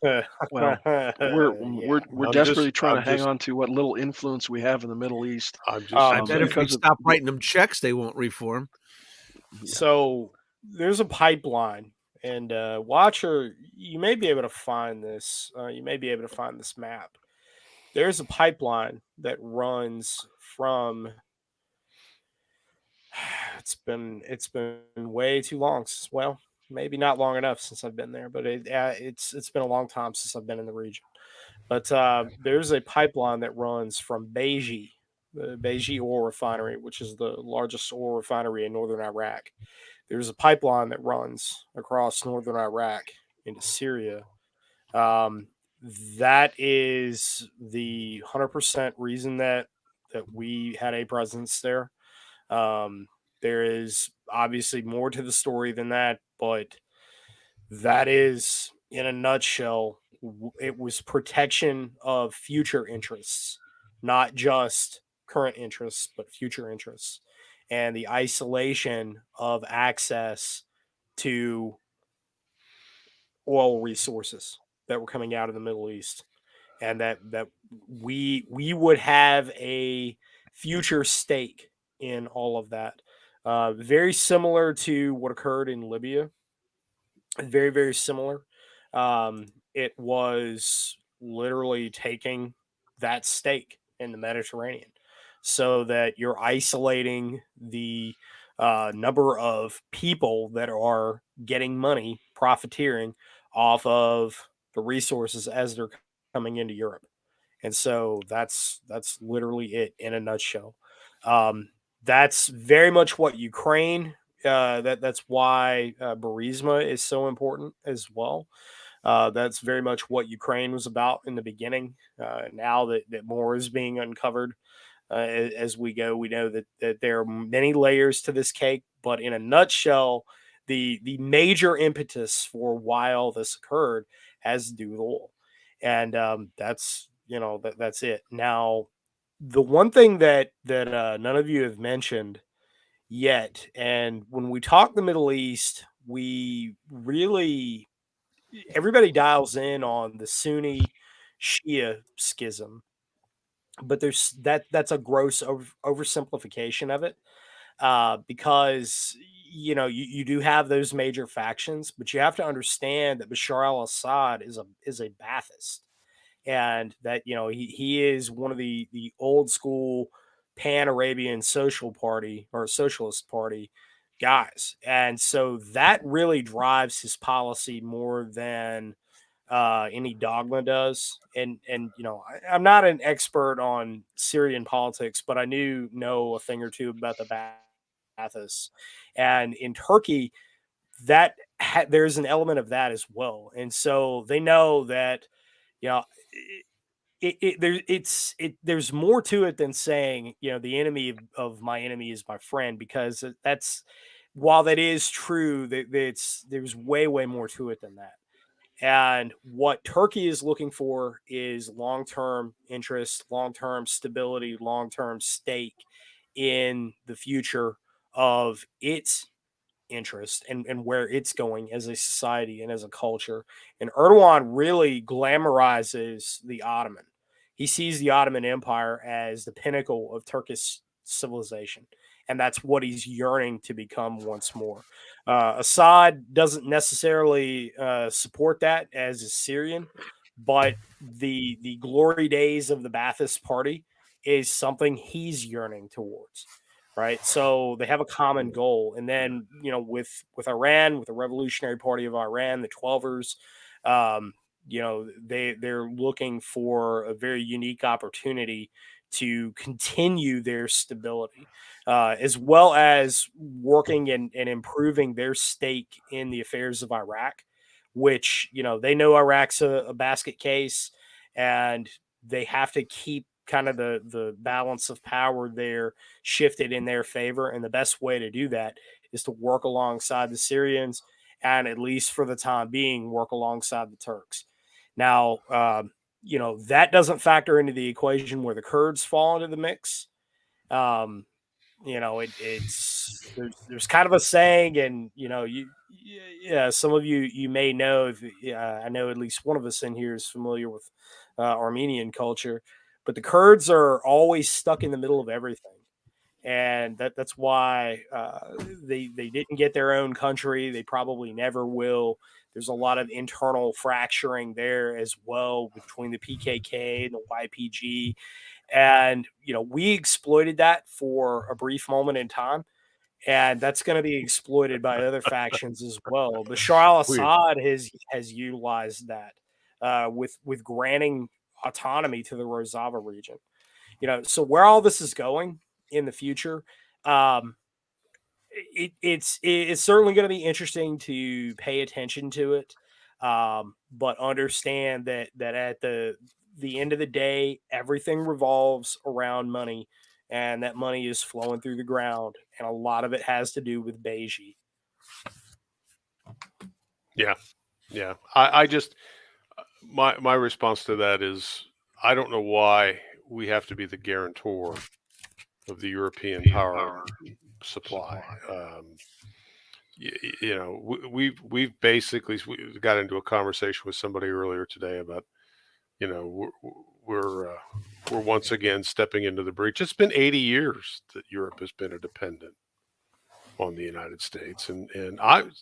Well, we're desperately trying to hang on to what little influence we have in the Middle East. I bet if we stop writing them checks, they won't reform. So there's a pipeline, and Watcher, you may be able to find this. You may be able to find this map. There's a pipeline that runs from. It's been way too long. Well, maybe not long enough since I've been there, but it's been a long time since I've been in the region. But there's a pipeline that runs from Beji, the Beji oil refinery, which is the largest oil refinery in northern Iraq. There's a pipeline that runs across northern Iraq into Syria. Um, that is the 100% reason that we had a presence there. Um, there is obviously more to the story than that, but that is, in a nutshell, it was protection of future interests, not just current interests, but future interests, and the isolation of access to oil resources that were coming out of the Middle East, and that we would have a future stake in all of that. Very similar to what occurred in Libya. Very, very similar. It was literally taking that stake in the Mediterranean so that you're isolating the number of people that are getting money, profiteering off of the resources as they're coming into Europe. And so that's literally it in a nutshell. That's very much what Ukraine. That's why Burisma is so important as well. That's very much what Ukraine was about in the beginning. Now that more is being uncovered as we go, we know that there are many layers to this cake. But in a nutshell, the major impetus for why all this occurred has to do with oil, and that's that's it. Now, the one thing that none of you have mentioned yet, and when we talk the Middle East, we really everybody dials in on the Sunni Shia schism, but that's a gross oversimplification of it, because you do have those major factions, but you have to understand that Bashar al-Assad is a Ba'athist, and that he is one of the old school pan-Arabian social party or socialist party guys, and so that really drives his policy more than any dogma does. And I'm not an expert on Syrian politics, but I know a thing or two about the Ba'athists, and in Turkey that there's an element of that as well, and so they know that you know there's more to it than saying the enemy of my enemy is my friend, because that's while that is true, there's way more to it than that. And what Turkey is looking for is long-term interest, long-term stability, long-term stake in the future of its interest, and where it's going as a society and as a culture. And Erdogan really glamorizes the Ottoman. He sees the Ottoman Empire as the pinnacle of Turkish civilization. And that's what he's yearning to become once more. Assad doesn't necessarily support that, as is Syrian, but the glory days of the Ba'athist Party is something he's yearning towards, right? So they have a common goal, and then with Iran, with the Revolutionary Party of Iran, the Twelvers, they're looking for a very unique opportunity to continue their stability, as well as working and improving their stake in the affairs of Iraq, which they know Iraq's a basket case, and they have to keep kind of the balance of power there shifted in their favor. And the best way to do that is to work alongside the Syrians, and at least for the time being, work alongside the Turks. Now, that doesn't factor into the equation where the Kurds fall into the mix. Um, there's kind of a saying, and yeah, some of you may know. If I know at least one of us in here is familiar with Armenian culture, but the Kurds are always stuck in the middle of everything, and that's why they didn't get their own country. They probably never will. There's a lot of internal fracturing there as well between the PKK and the YPG, and we exploited that for a brief moment in time, and that's going to be exploited by other factions as well. Bashar al-Assad has utilized that with granting autonomy to the Rojava region. So where all this is going in the future, it's certainly going to be interesting to pay attention to it, but understand that at the end of the day, everything revolves around money, and that money is flowing through the ground, and a lot of it has to do with Beijing. Yeah. I just my response to that is I don't know why we have to be the guarantor of the European power supply. We've basically got into a conversation with somebody earlier today about we're once again stepping into the breach. It's been 80 years that Europe has been a dependent on the United States, and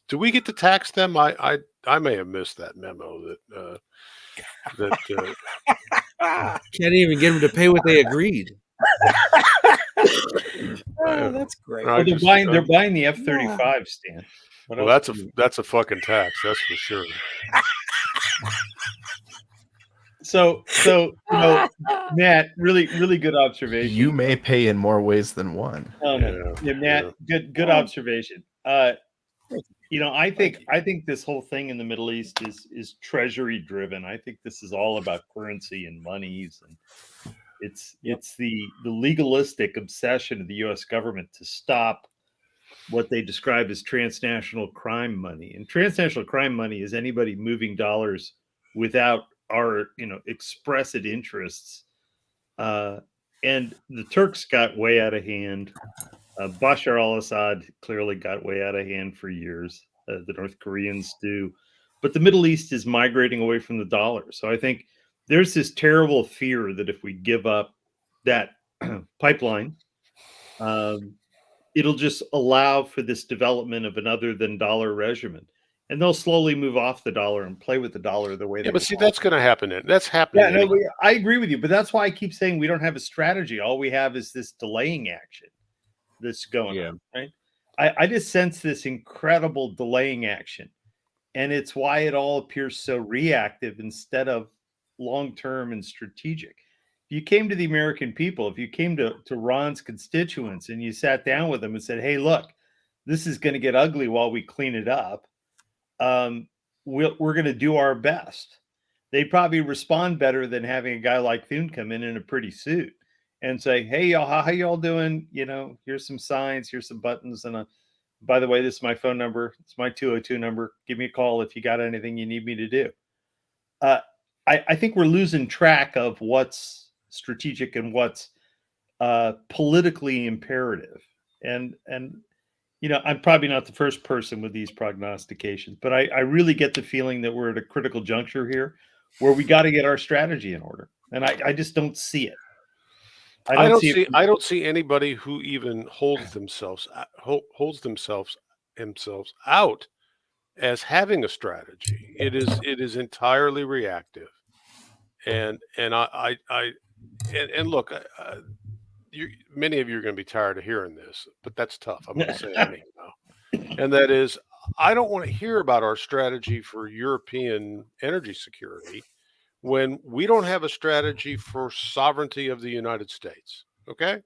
do we get to tax them? I may have missed that memo that Can't even get them to pay what they agreed. That's great. Well, they're buying the F-35, Stan. Well, that's a fucking tax, that's for sure. So Matt, really good observation. You may pay in more ways than one. Oh no, yeah, Matt, good observation. I think this whole thing in the Middle East is treasury driven. I think this is all about currency and monies, and it's the legalistic obsession of the U.S. government to stop what they describe as transnational crime money. And transnational crime money is anybody moving dollars without our expressed interests. And the Turks got way out of hand. Bashar al-Assad clearly got way out of hand for years. The North Koreans do. But the Middle East is migrating away from the dollar. So I think there's this terrible fear that if we give up that pipeline, it'll just allow for this development of an other than dollar regimen. And they'll slowly move off the dollar and play with the dollar the way they but want. see, that's going to happen. That's happening. Yeah, no, I agree with you. But that's why I keep saying we don't have a strategy. All we have is this delaying action that's going on, right? I just sense this incredible delaying action. And it's why it all appears so reactive instead of long-term and strategic. If you came to the American people, if you came to Ron's constituents and you sat down with them and said, hey, look, this is going to get ugly while we clean it up. We're going to do our best. They'd probably respond better than having a guy like Thune come in a pretty suit and say, hey, y'all, how y'all doing? Here's some signs, here's some buttons. And by the way, this is my phone number. It's my 202 number. Give me a call if you got anything you need me to do. I think we're losing track of what's strategic and what's politically imperative. And I'm probably not the first person with these prognostications, but I really get the feeling that we're at a critical juncture here where we got to get our strategy in order. And I just don't see it. I don't see anybody who even holds themselves out as having a strategy. It is entirely reactive. And look, many of you are going to be tired of hearing this, but that's tough. I'm going to say it anyhow. And that is, I don't want to hear about our strategy for European energy security when we don't have a strategy for sovereignty of the United States. Okay?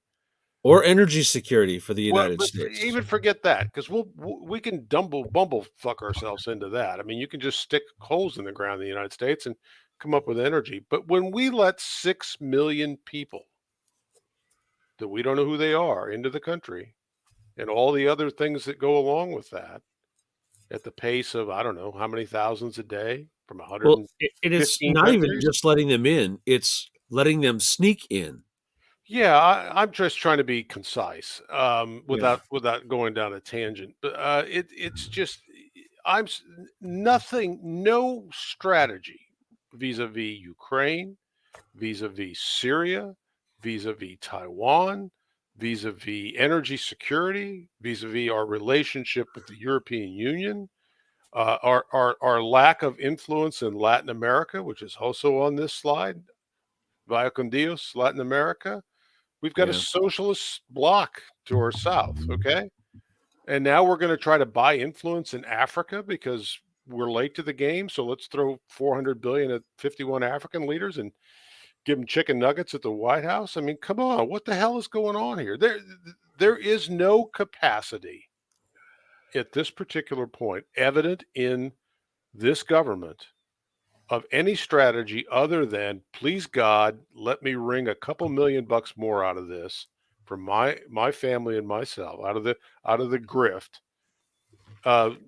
Or energy security for the United States. Even forget that, because we can bumble fuck ourselves into that. I mean, you can just stick holes in the ground in the United States and come up with energy. But when we let 6 million people that we don't know who they are into the country and all the other things that go along with that at the pace of, I don't know, how many thousands a day from 100. Well, it is not even just letting them in. It's letting them sneak in. Yeah, I'm just trying to be concise without going down a tangent. But it's just no strategy vis-a-vis Ukraine, vis-a-vis Syria, vis-a-vis Taiwan, vis-a-vis energy security, vis-a-vis our relationship with the European Union, our lack of influence in Latin America, which is also on this slide, Vaya con Dios, Latin America. We've got a socialist bloc to our south, okay? And now we're going to try to buy influence in Africa because we're late to the game. So let's throw 400 billion at 51 African leaders and give them chicken nuggets at the White House. I mean, come on, what the hell is going on here? There is no capacity at this particular point evident in this government of any strategy other than, please God, let me wring a couple $1,000,000 more out of this for my family and myself out of the grift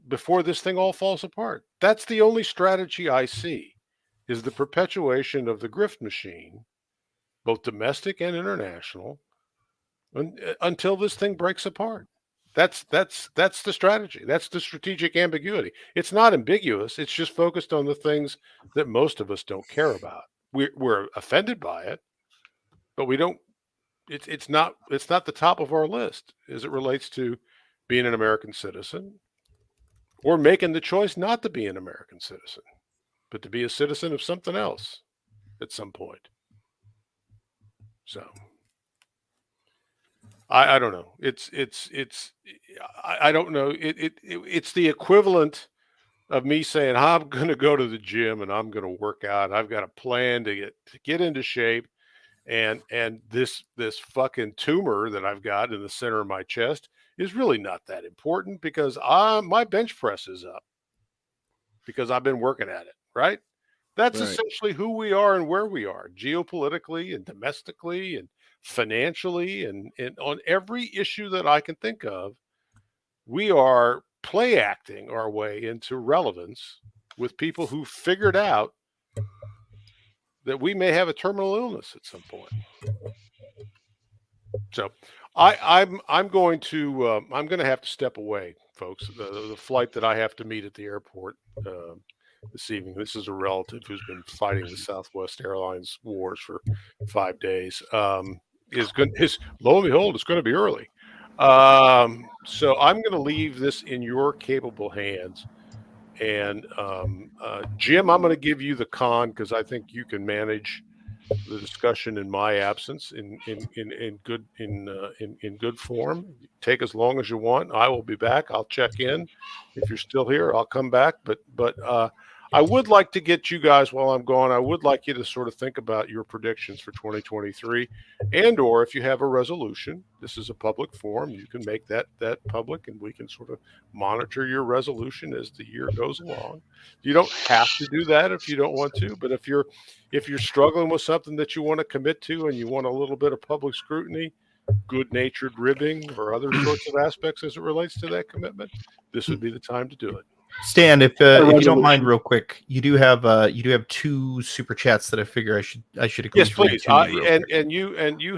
before this thing all falls apart. That's the only strategy I see, is the perpetuation of the grift machine, both domestic and international, until this thing breaks apart. That's the strategy. That's the strategic ambiguity. It's not ambiguous. It's just focused on the things that most of us don't care about. We're offended by it, but we don't. It's not the top of our list as it relates to being an American citizen or making the choice not to be an American citizen, but to be a citizen of something else at some point. So I don't know. I don't know. It's the equivalent of me saying I'm going to go to the gym and I'm going to work out. I've got a plan to get into shape, and this fucking tumor that I've got in the center of my chest is really not that important because my bench press is up because I've been working at it, right? That's Right. essentially who we are and where we are geopolitically and domestically and financially and on every issue that I can think of. We are play acting our way into relevance with people who figured out that we may have a terminal illness at some point. So I'm going to have to step away, folks. The flight that I have to meet at the airport this evening. This is a relative who's been fighting the Southwest Airlines wars for 5 days. Is lo and behold, it's going to be early. So I'm going to leave this in your capable hands. And Jim, I'm going to give you the con because I think you can manage the discussion in my absence in good form. Take as long as you want. I will be back. I'll check in. If you're still here, I'll come back. But I would like to get you guys while I'm gone. I would like you to sort of think about your predictions for 2023, and or if you have a resolution. This is a public forum. You can make that public, and we can sort of monitor your resolution as the year goes along. You don't have to do that if you don't want to, but if you're struggling with something that you want to commit to and you want a little bit of public scrutiny, good-natured ribbing, or other sorts of aspects as it relates to that commitment, this would be the time to do it. Stan, if you don't mind, real quick, you do have 2 super chats that I figure I should at Yes, least read please. to you real quick. And you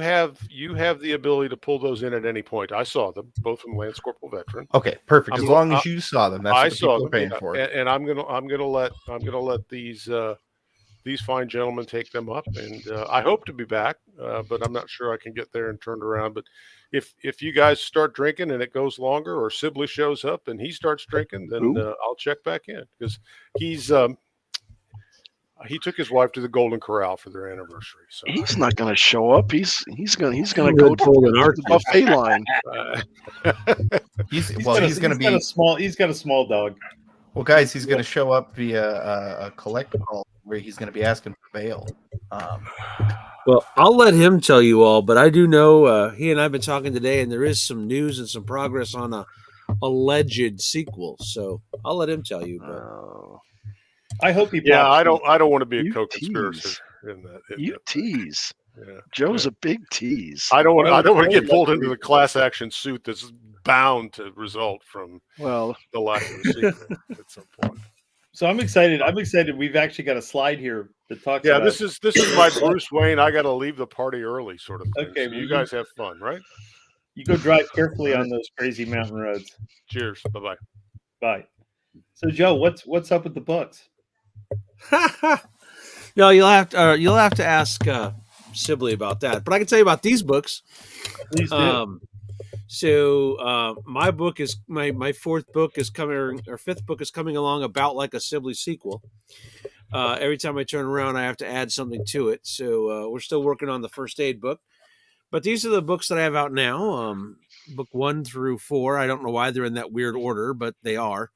have the ability to pull those in at any point. I saw them both from Lance Corporal Veteran. Okay, perfect. As long as you saw them, that's what the people are paying yeah. for. And I'm gonna let these fine gentlemen take them up, and I hope to be back, but I'm not sure I can get there and turned around. But if you guys start drinking and it goes longer, or Sibley shows up and he starts drinking, then I'll check back in because he took his wife to the Golden Corral for their anniversary. So he's not going to show up. He's going to go to the buffet line. He's going to be He's got a small dog. Well, guys, he's going to show up via a collect call where he's going to be asking for bail. Well, I'll let him tell you all, but I do know he and I have been talking today, and there is some news and some progress on a alleged sequel. So I'll let him tell you. But I hope he. Yeah, I don't want to be a co-conspirator in that. You tease. Yeah. Joe's a big tease. I don't want to get pulled into the class action suit that's bound to result from the lack of a sequel at some point. So I'm excited. We've actually got a slide here that talks. Yeah, about... this is my Bruce Wayne. I got to leave the party early, sort of thing. Okay, so you guys have fun, right? You go drive carefully on those crazy mountain roads. Cheers. Bye-bye. Bye. So Joe, what's up with the books? No, you'll have to ask Sibley about that. But I can tell you about these books. Please do. So my book is my fourth book is coming, or fifth book is coming along about like a Sibley sequel. Every time I turn around, I have to add something to it. So we're still working on the first aid book, but these are the books that I have out now. book 1 through 4. I don't know why they're in that weird order, but they are.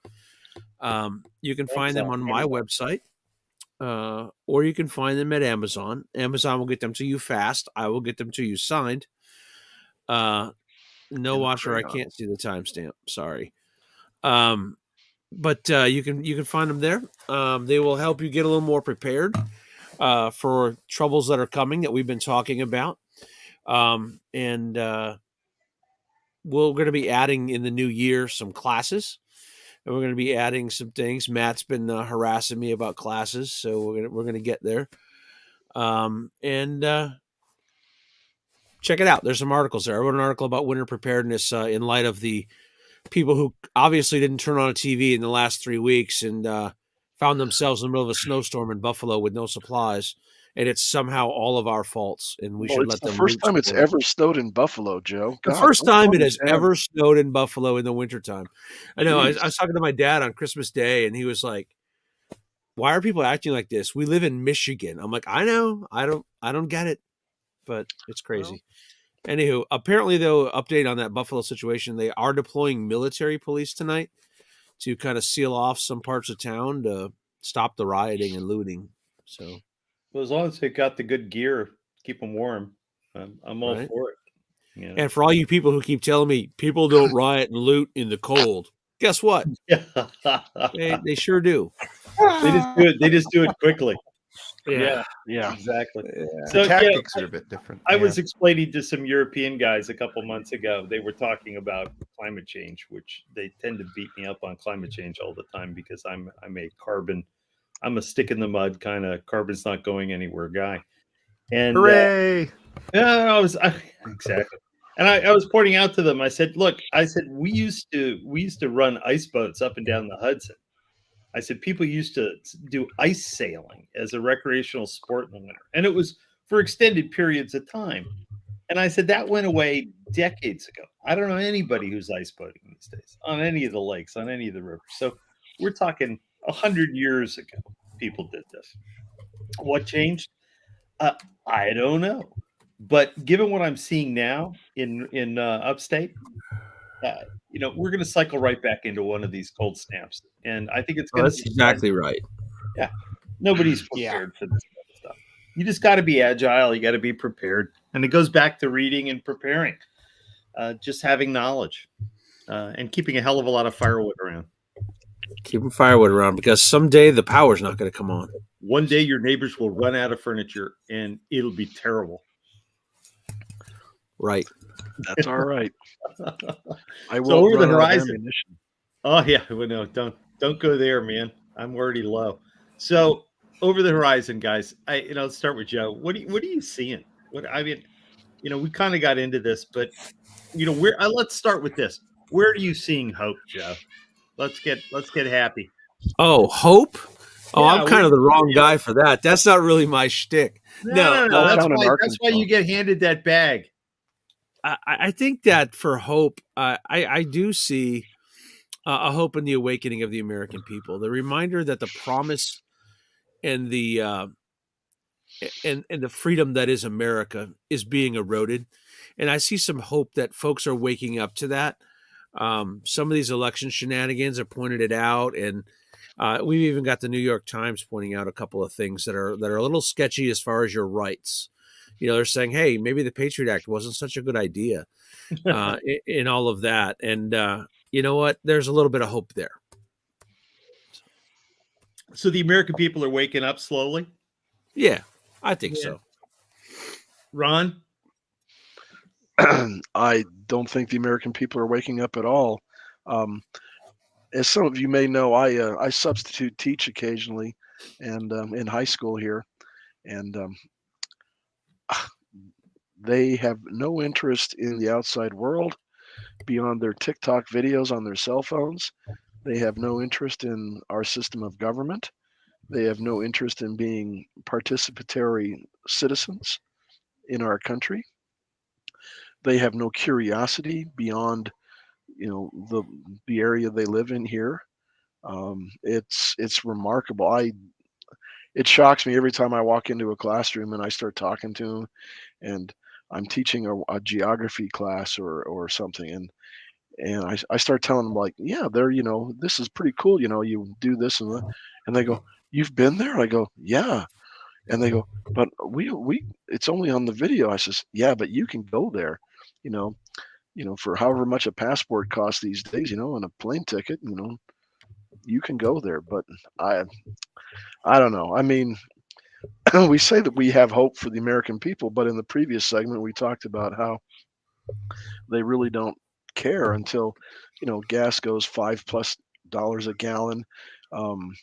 You can find them on my website, or you can find them at Amazon. Amazon will get them to you fast. I will get them to you signed. No, Watcher, I can't see the timestamp. Sorry. But you can find them there. They will help you get a little more prepared for troubles that are coming that we've been talking about. And we're going to be adding in the new year some classes, and we're going to be adding some things. Matt's been harassing me about classes, so we're going to get there. And check it out. There's some articles there. I wrote an article about winter preparedness in light of the people who obviously didn't turn on a TV in the last 3 weeks and found themselves in the middle of a snowstorm in Buffalo with no supplies. And it's somehow all of our faults, and we should let them. It's the first time it's ever snowed in Buffalo, Joe. The first time it has ever snowed in Buffalo in the wintertime. I know. I was talking to my dad on Christmas Day, and he was like, "Why are people acting like this? We live in Michigan." I'm like, "I know. I don't get it, but it's crazy." Well, anywho, apparently, though, update on that Buffalo situation, they are deploying military police tonight to kind of seal off some parts of town to stop the rioting and looting. So. Well, as long as they got the good gear, keep them warm, I'm all for it. You know? And for all you people who keep telling me people don't riot and loot in the cold, guess what? They sure do. They just do it quickly. Yeah, exactly. Yeah. So the tactics are a bit different. I was explaining to some European guys a couple months ago. They were talking about climate change, which they tend to beat me up on climate change all the time because I'm a stick in the mud kind of carbon's not going anywhere guy. And hooray! Exactly. And I was pointing out to them, I said, look, we used to run ice boats up and down the Hudson. I said, people used to do ice sailing as a recreational sport in the winter. And it was for extended periods of time. And I said, that went away decades ago. I don't know anybody who's ice boating these days on any of the lakes, on any of the rivers. So we're talking 100 years ago, people did this. What changed? I don't know. But given what I'm seeing now in upstate, we're going to cycle right back into one of these cold snaps. And I think it's going to that's exactly right. Yeah. Nobody's prepared for this kind of stuff. You just got to be agile. You got to be prepared. And it goes back to reading and preparing, just having knowledge and keeping a hell of a lot of firewood around. Keeping firewood around because someday the power's not going to come on. One day your neighbors will run out of furniture and it'll be terrible. Right. That's all right. I will. So over the horizon. Oh yeah, well, no, don't go there, man. I'm already low. So over the horizon, guys. Let's start with Joe. What are you seeing? We kind of got into this, but let's start with this. Where are you seeing hope, Joe? Let's get happy. Oh, hope. Oh, I'm kind of the wrong guy for that. That's not really my shtick. No. That's why you get handed that bag. I think that for hope, I do see a hope in the awakening of the American people. The reminder that the promise and the and the freedom that is America is being eroded, and I see some hope that folks are waking up to that. Some of these election shenanigans have pointed it out, and we've even got the New York Times pointing out a couple of things that are a little sketchy as far as your rights. They're saying, hey, maybe the Patriot Act wasn't such a good idea in all of that. And you know what? There's a little bit of hope there. So the American people are waking up slowly? Yeah, I think so. Ron? I don't think the American people are waking up at all. As some of you may know, I substitute teach occasionally and in high school here. And they have no interest in the outside world beyond their TikTok videos on their cell phones. They have no interest in our system of government. They have no interest in being participatory citizens in our country. They have no curiosity beyond, the area they live in here. It's remarkable. It shocks me every time I walk into a classroom and I start talking to them, and I'm teaching a geography class or something, and I start telling them like, yeah, they're, this is pretty cool. You do this and that. And they go, you've been there? I go, yeah. And they go, but it's only on the video. I says, yeah, but you can go there, you know, for however much a passport costs these days, and a plane ticket, you can go there. But I don't know. I mean, we say that we have hope for the American people, but in the previous segment, we talked about how they really don't care until, gas goes $5+ a gallon. Um,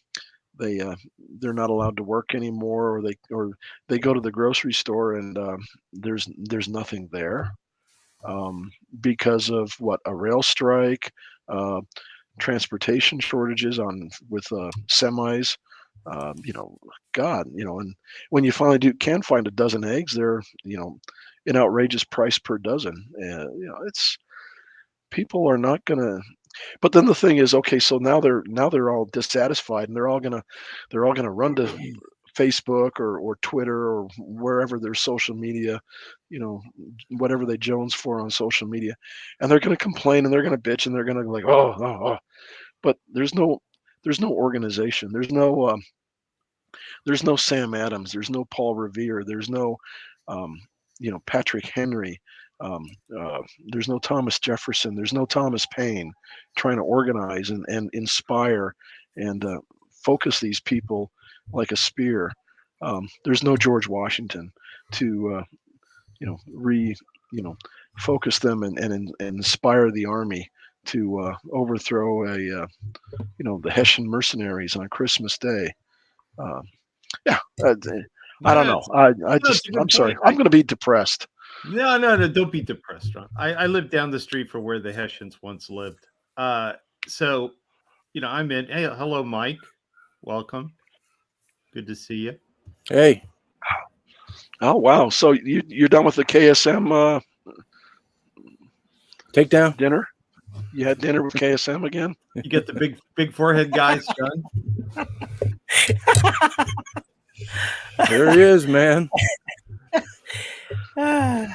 they're not allowed to work anymore, or they go to the grocery store and there's nothing there, because of what, a rail strike, uh, transportation shortages with semis. God, and when you finally can find a dozen eggs, they're an outrageous price per dozen. It's people are not gonna. But then the thing is, okay, so now they're all dissatisfied, and they're all gonna run to Facebook or Twitter or wherever their social media, you know, whatever they Jones for on social media, and they're gonna complain and they're gonna bitch and they're gonna like, oh. But there's no organization. There's no Sam Adams. There's no Paul Revere. There's no, um, Patrick Henry. Um, uh, there's no Thomas Jefferson. There's no Thomas Paine trying to organize and inspire and focus these people like a spear. There's no George Washington to, re, focus them and inspire the army to overthrow the Hessian mercenaries on Christmas Day. Um, yeah, I don't know. I'm sorry. I'm going to be depressed. No, don't be depressed, Ron. I live down the street from where the Hessians once lived. So, I'm in. Hey, hello, Mike. Welcome. Good to see you. Hey. Oh, wow. So you're done with the KSM takedown dinner? You had dinner with KSM again? You get the big forehead guys done? There he is, man.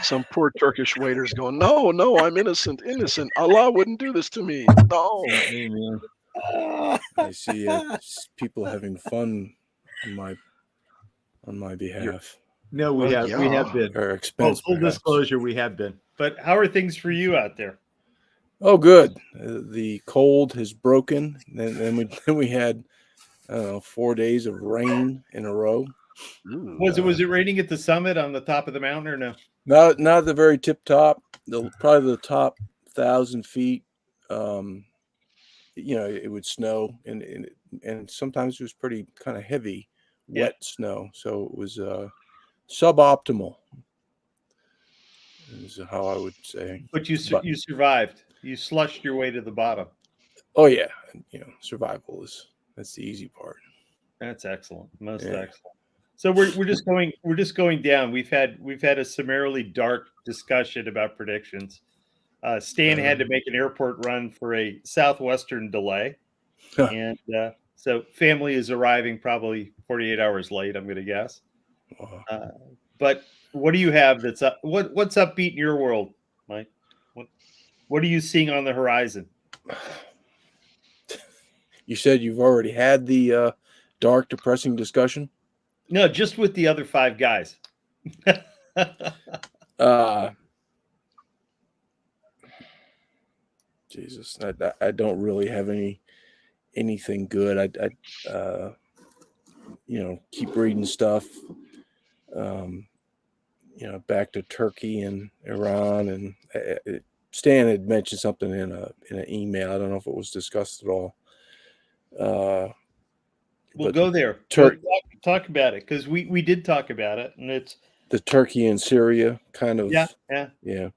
Some poor Turkish waiter's going, no, I'm innocent. Allah wouldn't do this to me. No. Amen. I see people having fun on my behalf. No, we have been. Or expense, full disclosure, we have been. But how are things for you out there? Oh, good. The cold has broken. Then we had 4 days of rain in a row. Was it raining at the summit on the top of the mountain or no? Not at the very tip top. Probably the top 1,000 feet. It would snow, and sometimes it was pretty kind of heavy, wet snow. So it was suboptimal, is how I would say. But you survived. You slushed your way to the bottom. Oh yeah, survival that's the easy part. That's excellent, most excellent. So we're just going down. We've had a summarily dark discussion about predictions. Stan had to make an airport run for a Southwestern delay, and so family is arriving probably 48 hours late, I'm going to guess. But what do you have that's up? What's upbeat in your world, Mike? What are you seeing on the horizon? You said you've already had the dark, depressing discussion? No, just with the other 5 guys. Jesus, I don't really have anything good. I keep reading stuff. Back to Turkey and Iran, and Stan had mentioned something in an email. I don't know if it was discussed at all. We'll go there. Talk about it, because we did talk about it, and it's the Turkey and Syria kind of. Yeah.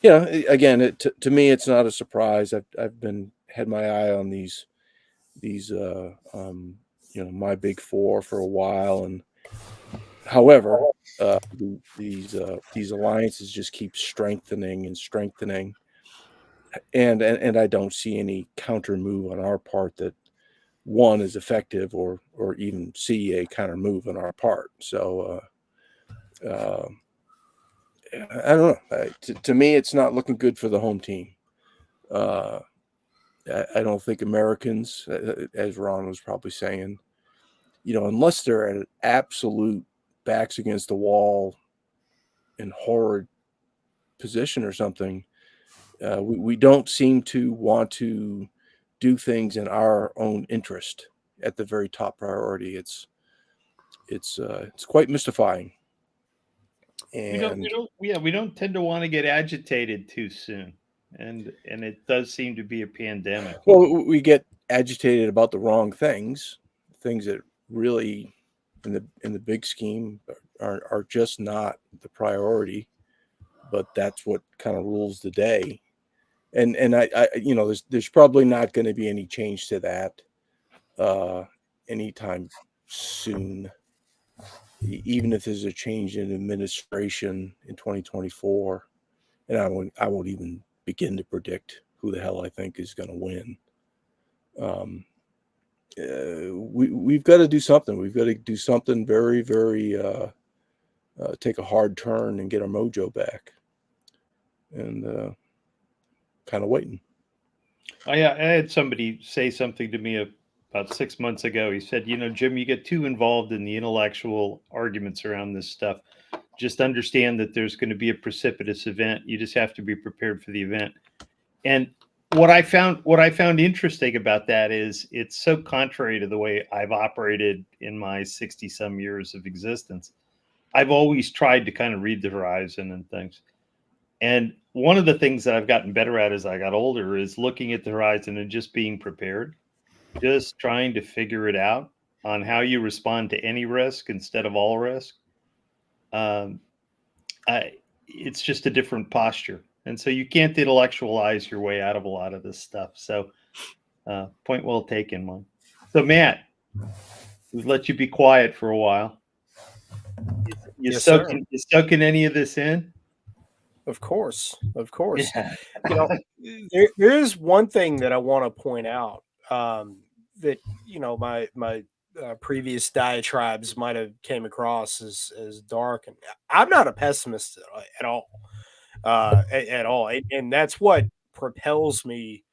Again, to me, it's not a surprise. I've had my eye on these my big four for a while, and however, these alliances just keep strengthening, and I don't see any counter move on our part that one is effective, or even see a counter move on our part. So I don't know. To me, it's not looking good for the home team. I don't think Americans, as Ron was probably saying, unless they're at an absolute backs against the wall in horrid position or something, we don't seem to want to do things in our own interest at the very top priority. It's quite mystifying. And we don't tend to want to get agitated too soon, and it does seem to be a pandemic. well, we get agitated about the wrong things that really, in the big scheme, are just not the priority. But that's what kind of rules the day. And I there's probably not going to be any change to that anytime soon. Even if there's a change in administration in 2024, and I won't even begin to predict who the hell I think is going to win. We've got to do something. We've got to do something very, very take a hard turn and get our mojo back. And kind of waiting. I had somebody say something to me about 6 months ago. He said, Jim, you get too involved in the intellectual arguments around this stuff. Just understand that there's going to be a precipitous event. You just have to be prepared for the event. And what I found interesting about that is it's so contrary to the way I've operated in my 60 some years of existence. I've always tried to kind of read the horizon and things. And one of the things that I've gotten better at as I got older is looking at the horizon and just being prepared, just trying to figure it out on how you respond to any risk instead of all risk. It's just a different posture. And so you can't intellectualize your way out of a lot of this stuff. So point well taken, Mom. So Matt, we've let you be quiet for a while. You soaking any of this in? Of course. Yeah. There is one thing that I want to point out that my previous diatribes might have came across as dark, and I'm not a pessimist at all, at all, and that's what propels me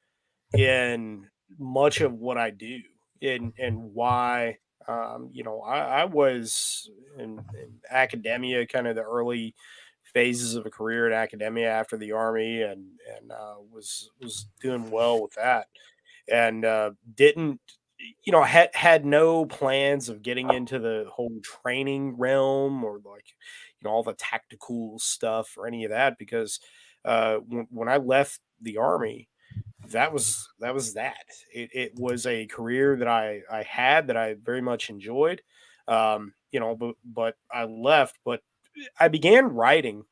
in much of what I do, and why. I was in academia, kind of the early phases of a career in academia after the army, and was doing well with that, and didn't had no plans of getting into the whole training realm, or like all the tactical stuff or any of that, because when I left the army, that was that. It was a career that I had, that I very much enjoyed, but I left. But I began writing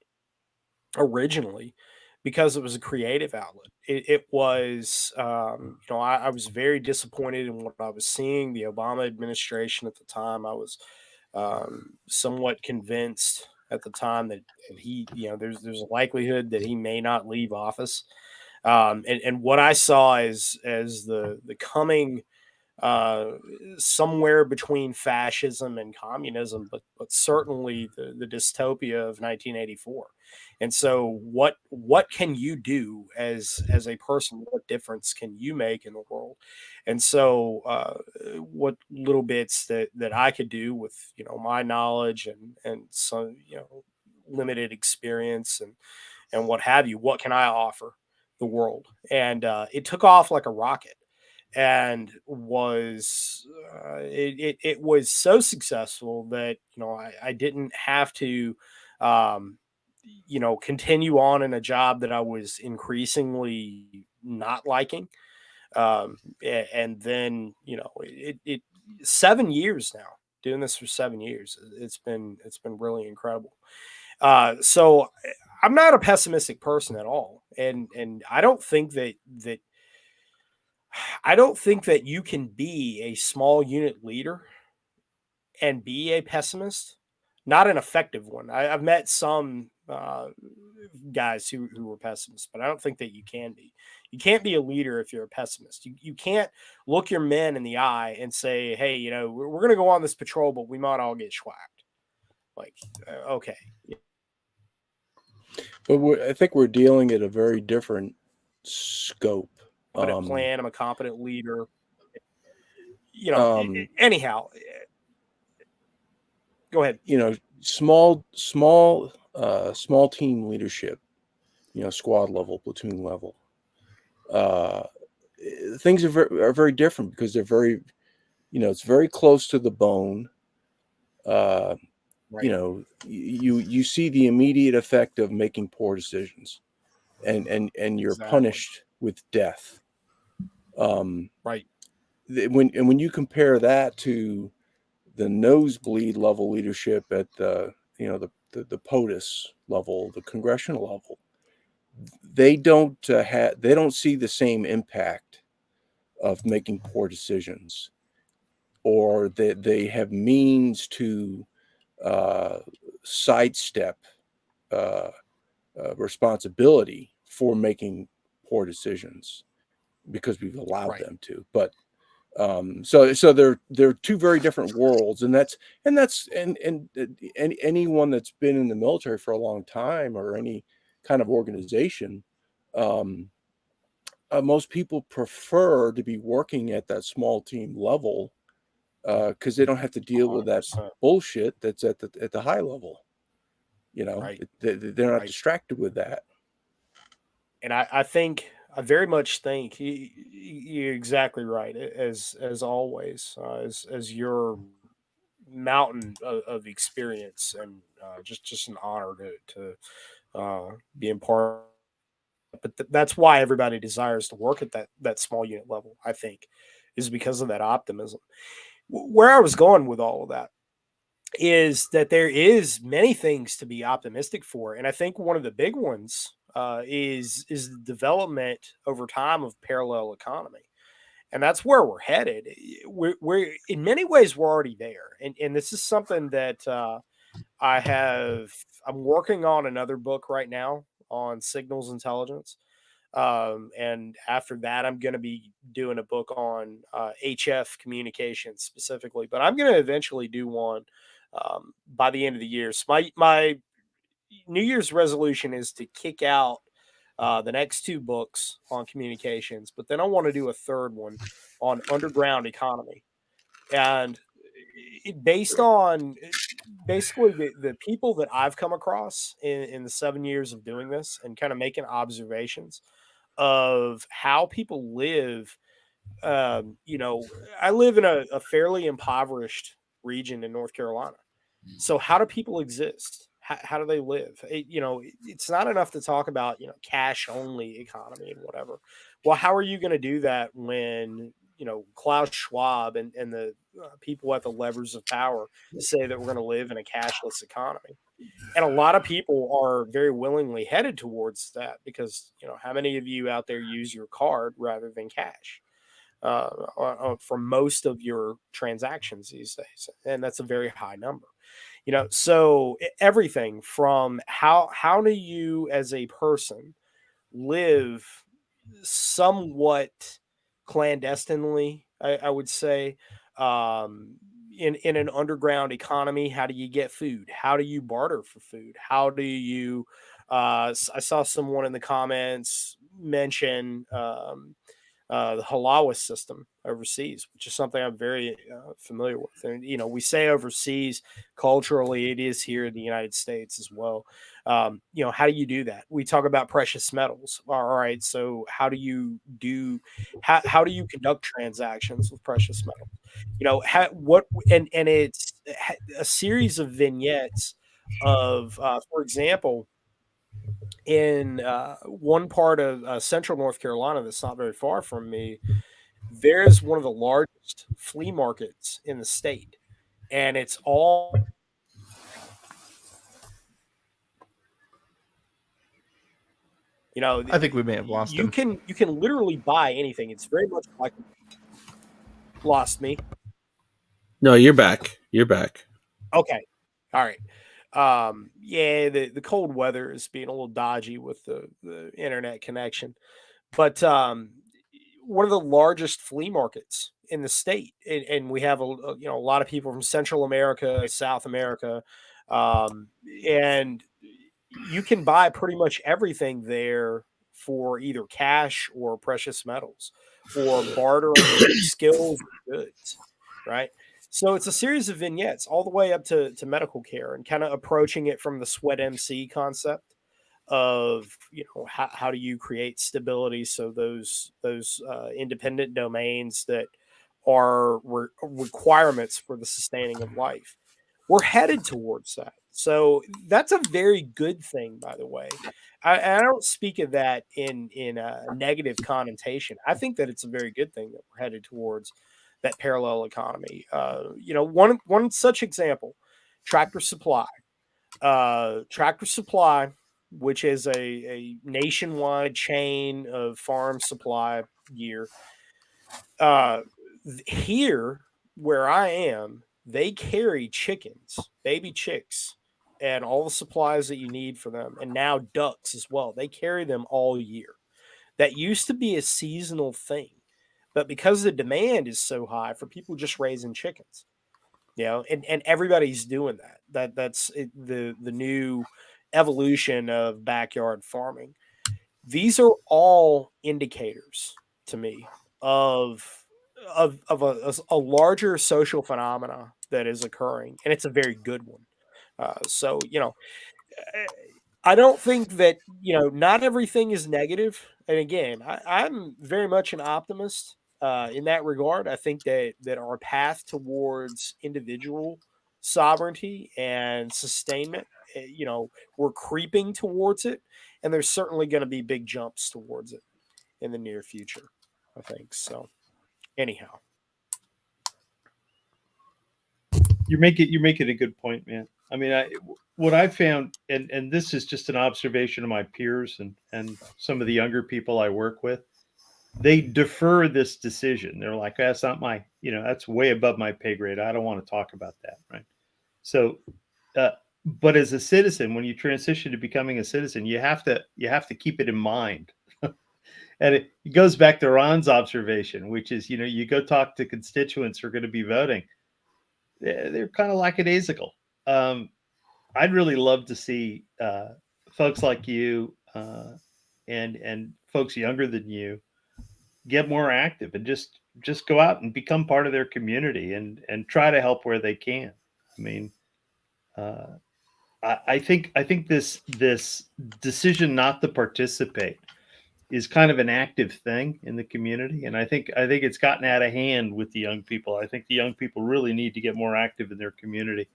originally because it was a creative outlet. It was, I was very disappointed in what I was seeing. The Obama administration at the time, I was somewhat convinced at the time that he, there's a likelihood that he may not leave office. And what I saw as the coming somewhere between fascism and communism, but certainly the dystopia of 1984. And so, what can you do as a person? What difference can you make in the world? And so, what little bits that I could do with my knowledge and some limited experience and what have you, what can I offer the world? And it took off like a rocket, and was it was so successful that I didn't have to continue on in a job that I was increasingly not liking. And then it 7 years now, doing this for 7 years, it's been really incredible. So I'm not a pessimistic person at all, and I don't think that you can be a small unit leader and be a pessimist, not an effective one. I've met some guys who were pessimists, but I don't think that you can be. You can't be a leader if you're a pessimist. You can't look your men in the eye and say, hey, we're going to go on this patrol, but we might all get schwacked. Like, okay. But I think we're dealing at a very different scope. Competent plan. I'm a competent leader. Um, Anyhow, go ahead. Small team leadership, squad level, platoon level. Things are very different because they're very, it's very close to the bone. Right. You see the immediate effect of making poor decisions, and you're Exactly. punished with death. Right. When you compare that to the nosebleed level leadership at the POTUS level, the congressional level, they don't see the same impact of making poor decisions, or that they have means to sidestep responsibility for making poor decisions because we've allowed them to. But so they're two very different worlds, and anyone that's been in the military for a long time, or any kind of organization, most people prefer to be working at that small team level because they don't have to deal with that 100%. bullshit that's at the high level. Right. They're not distracted with that. And I very much think you're exactly right, as always, as your mountain of experience, and just an honor to be in part. But that's why everybody desires to work at that small unit level, I think, is because of that optimism. Where I was going with all of that is that there is many things to be optimistic for, and I think one of the big ones is the development over time of parallel economy, and that's where we're headed. We're in many ways we're already there, and this is something that I'm working on another book right now on signals intelligence. And after that, I'm going to be doing a book on HF communications specifically, but I'm going to eventually do one by the end of the year. So my New Year's resolution is to kick out the next two books on communications, but then I want to do a third one on underground economy. And based on basically the people that I've come across in the 7 years of doing this, and kind of making observations of how people live. I live in a fairly impoverished region in North Carolina. So how do people exist? How do they live? It's not enough to talk about, cash only economy and whatever. Well, how are you going to do that when, Klaus Schwab and the people at the levers of power say that we're going to live in a cashless economy? And a lot of people are very willingly headed towards that because, how many of you out there use your card rather than cash for most of your transactions these days? And that's a very high number. So everything from how do you as a person live somewhat clandestinely, I would say, in an underground economy. How do you get food? How do you barter for food? How do you I saw someone in the comments mention the halal system overseas, which is something I'm very familiar with. And, we say overseas culturally, it is here in the United States as well. How do you do that? We talk about precious metals. All right. So how do you conduct transactions with precious metals? And it's a series of vignettes of, for example, in one part of central North Carolina that's not very far from me, there's one of the largest flea markets in the state, and it's all I think we may have lost you him. you can literally buy anything. It's very much like lost me. No, you're back. You're back. Okay, all right. Yeah, the cold weather is being a little dodgy with the internet connection, but one of the largest flea markets in the state, and we have a lot of people from Central America, South America, and you can buy pretty much everything there for either cash or precious metals or bartering skills or goods, right? So it's a series of vignettes all the way up to medical care and kind of approaching it from the sweat MC concept of, how do you create stability so those independent domains that are requirements for the sustaining of life. We're headed towards that. So that's a very good thing, by the way. I don't speak of that in a negative connotation. I think that it's a very good thing that we're headed towards that parallel economy. One such example, Tractor Supply. Tractor Supply, which is a nationwide chain of farm supply gear. Here where I am, they carry chickens, baby chicks, and all the supplies that you need for them, and now ducks as well. They carry them all year. That used to be a seasonal thing, but because the demand is so high for people just raising chickens, and everybody's doing that. That's the new evolution of backyard farming. These are all indicators to me of a larger social phenomena that is occurring, and it's a very good one. So I don't think that not everything is negative. And again, I'm very much an optimist in that regard. I think that our path towards individual sovereignty and sustainment, we're creeping towards it, and there's certainly going to be big jumps towards it in the near future. I think so. Anyhow, You're making a good point, man. I mean, what I found, and this is just an observation of my peers and some of the younger people I work with, they defer this decision. They're like, that's not my, that's way above my pay grade. I don't want to talk about that, right? So, but as a citizen, when you transition to becoming a citizen, you have to keep it in mind. And it goes back to Ron's observation, which is, you go talk to constituents who are going to be voting. They're kind of lackadaisical. I'd really love to see folks like you and folks younger than you get more active and just go out and become part of their community and try to help where they can. I mean, I think this decision not to participate is kind of an active thing in the community, and I think it's gotten out of hand with the young people. I think the young people really need to get more active in their community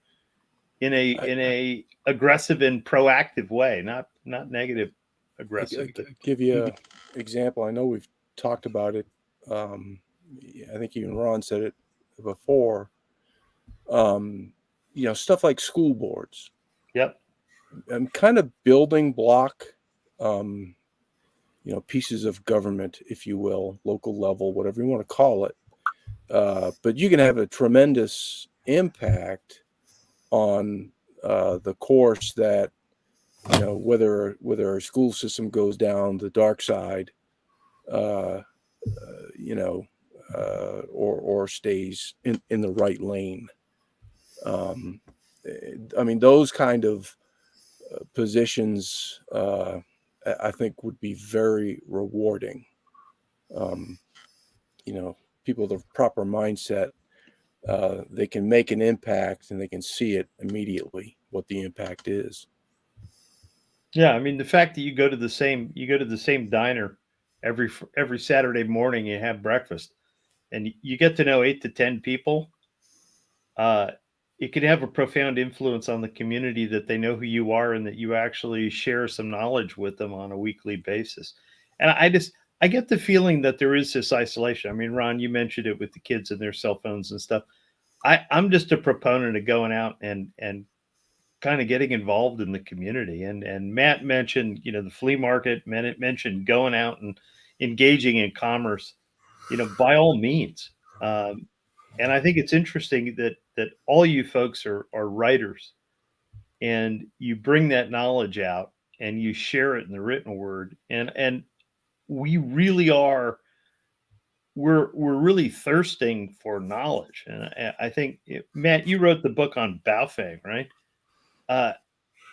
in a aggressive and proactive way, not negative aggressive. Give you an example. I know we've talked about it. I think even Ron said it before. Stuff like school boards. Yep. Kind of building block, pieces of government, if you will, local level, whatever you want to call it. But you can have a tremendous impact on the course that, whether our school system goes down the dark side, or stays in the right lane. I mean, those kind of positions, I think, would be very rewarding. People with the proper mindset, they can make an impact and they can see it immediately what the impact is. Yeah, I mean, the fact that you go to the same diner every Saturday morning, you have breakfast, and you get to know 8 to 10 people. It can have a profound influence on the community that they know who you are and that you actually share some knowledge with them on a weekly basis. And I get the feeling that there is this isolation. I mean, Ron, you mentioned it with the kids and their cell phones and stuff. I'm just a proponent of going out and kind of getting involved in the community. And Matt mentioned, the flea market, mentioned going out and engaging in commerce, by all means. And I think it's interesting that all you folks are writers, and you bring that knowledge out and you share it in the written word. And we really are, we're really thirsting for knowledge. And I think, Matt, you wrote the book on Baofeng, right?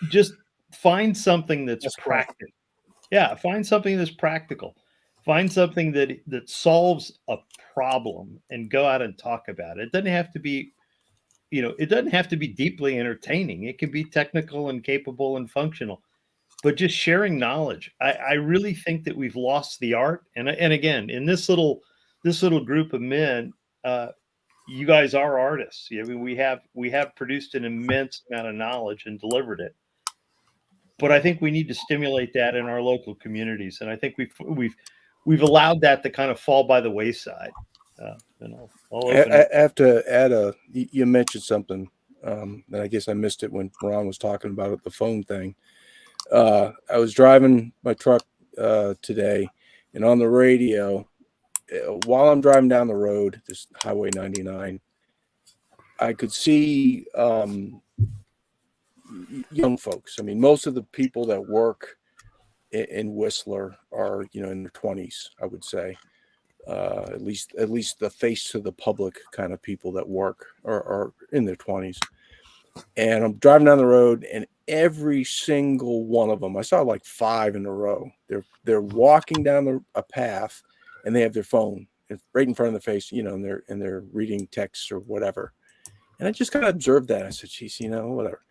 Just find something that's That's correct. practical. Yeah, find something that's practical. Find something that solves a problem and go out and talk about it. It doesn't have to be, it doesn't have to be deeply entertaining. It can be technical and capable and functional, but just sharing knowledge. I really think that we've lost the art. And again, in this little group of men, you guys are artists. I mean, we have produced an immense amount of knowledge and delivered it. But I think we need to stimulate that in our local communities, and I think we've allowed that to kind of fall by the wayside. And I'll open I it. have to add you mentioned something that I guess I missed it when Ron was talking about it, the phone thing. I was driving my truck today, and on the radio, while I'm driving down the road, this Highway 99, I could see young folks. I mean, most of the people that work in Whistler are, in their 20s, I would say. At least the face to the public kind of people that work are in their 20s. And I'm driving down the road, and every single one of them, I saw like 5 in a row. They're walking down a path, and they have their phone right in front of their face, and they're reading texts or whatever. And I just kind of observed that. I said, geez, whatever.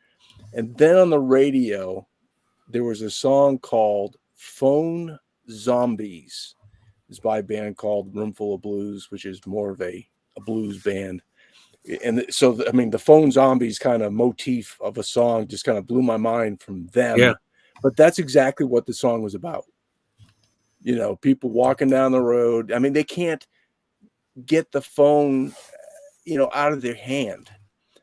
And then on the radio, there was a song called Phone Zombies. It's by a band called Roomful of Blues, which is more of a blues band. And so, I mean, the Phone Zombies kind of motif of a song just kind of blew my mind from them. Yeah. But that's exactly what the song was about. People walking down the road. I mean, they can't get the phone, out of their hand.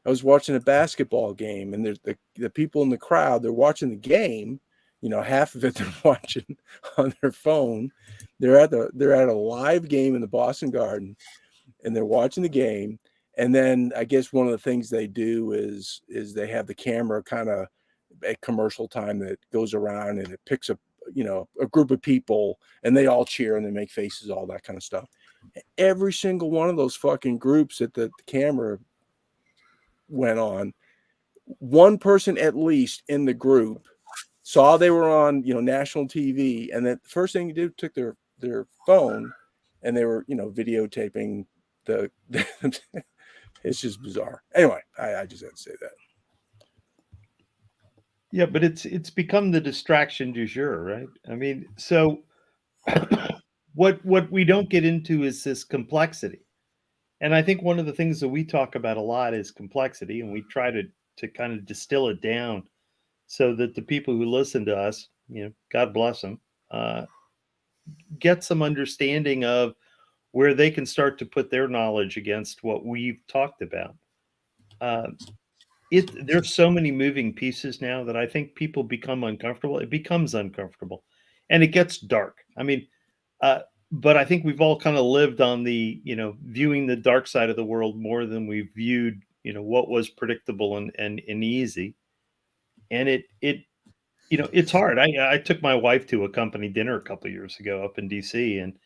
I was watching a basketball game, and there's the people in the crowd, they're watching the game. Half of it they're watching on their phone. They're at a live game in the Boston Garden, and they're watching the game. And then I guess one of the things they do is they have the camera kind of at commercial time that goes around, and it picks up, a group of people, and they all cheer and they make faces, all that kind of stuff. Every single one of those fucking groups that the camera went on, one person at least in the group saw they were on, national TV, and then the first thing you did, took their phone, and they were, videotaping the it's just bizarre. Anyway, I just had to say that. Yeah, but it's become the distraction du jour, right? I mean, so what we don't get into is this complexity. And I think one of the things that we talk about a lot is complexity, and we try to kind of distill it down so that the people who listen to us, God bless them, get some understanding of where they can start to put their knowledge against what we've talked about. There's so many moving pieces now that I think people become uncomfortable. It becomes uncomfortable, and it gets dark. I mean, but I think we've all kind of lived on the, viewing the dark side of the world more than we viewed, what was predictable and easy. And it's hard. I took my wife to a company dinner a couple of years ago up in DC, and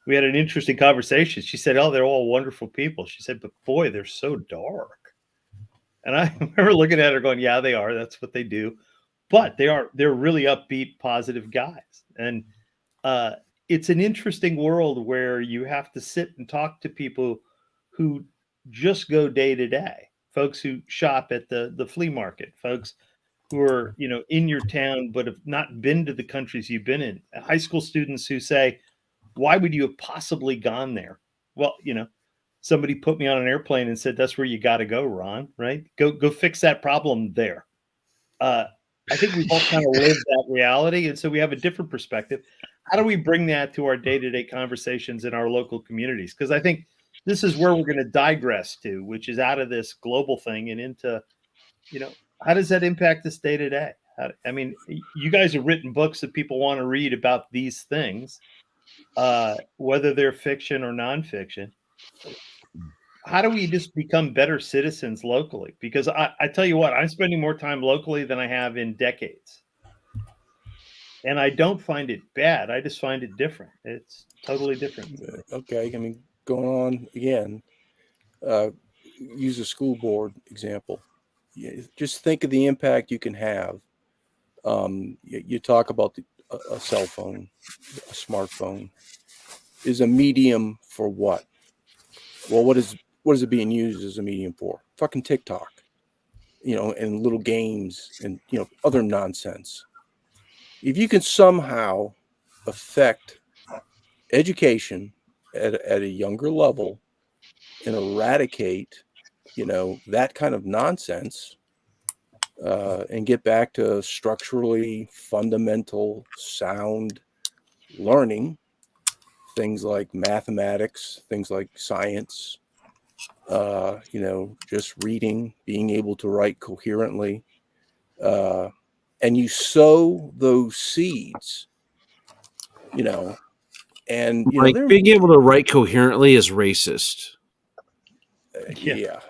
we had an interesting conversation. She said, "Oh, they're all wonderful people." She said, "But boy, they're so dark." And I remember looking at her going, "Yeah, they are. That's what they do." But they're really upbeat, positive guys. And it's an interesting world where you have to sit and talk to people who just go day to day, folks who shop at the flea market, folks who are, in your town, but have not been to the countries you've been in, high school students who say, "Why would you have possibly gone there?" Well, somebody put me on an airplane and said, "That's where you got to go, Ron, right? Go fix that problem there." I think we've all kind of lived that reality. And so we have a different perspective. How do we bring that to our day-to-day conversations in our local communities? Because I think this is where we're going to digress to, which is out of this global thing and into, how does that impact us day to day? I mean, you guys have written books that people want to read about these things, whether they're fiction or nonfiction. How do we just become better citizens locally? Because I tell you what, I'm spending more time locally than I have in decades. And I don't find it bad. I just find it different. It's totally different. Okay. I mean, going on again, use a school board example. Just think of the impact you can have You talk about a cell phone, a smartphone is a medium for what? Well, what is it being used as a medium for? Fucking TikTok, and little games and other nonsense. If you can somehow affect education at a younger level and eradicate, that kind of nonsense, and get back to structurally fundamental sound learning, things like mathematics, things like science, just reading, being able to write coherently, and you sow those seeds, and Like being able to write coherently is racist. Yeah.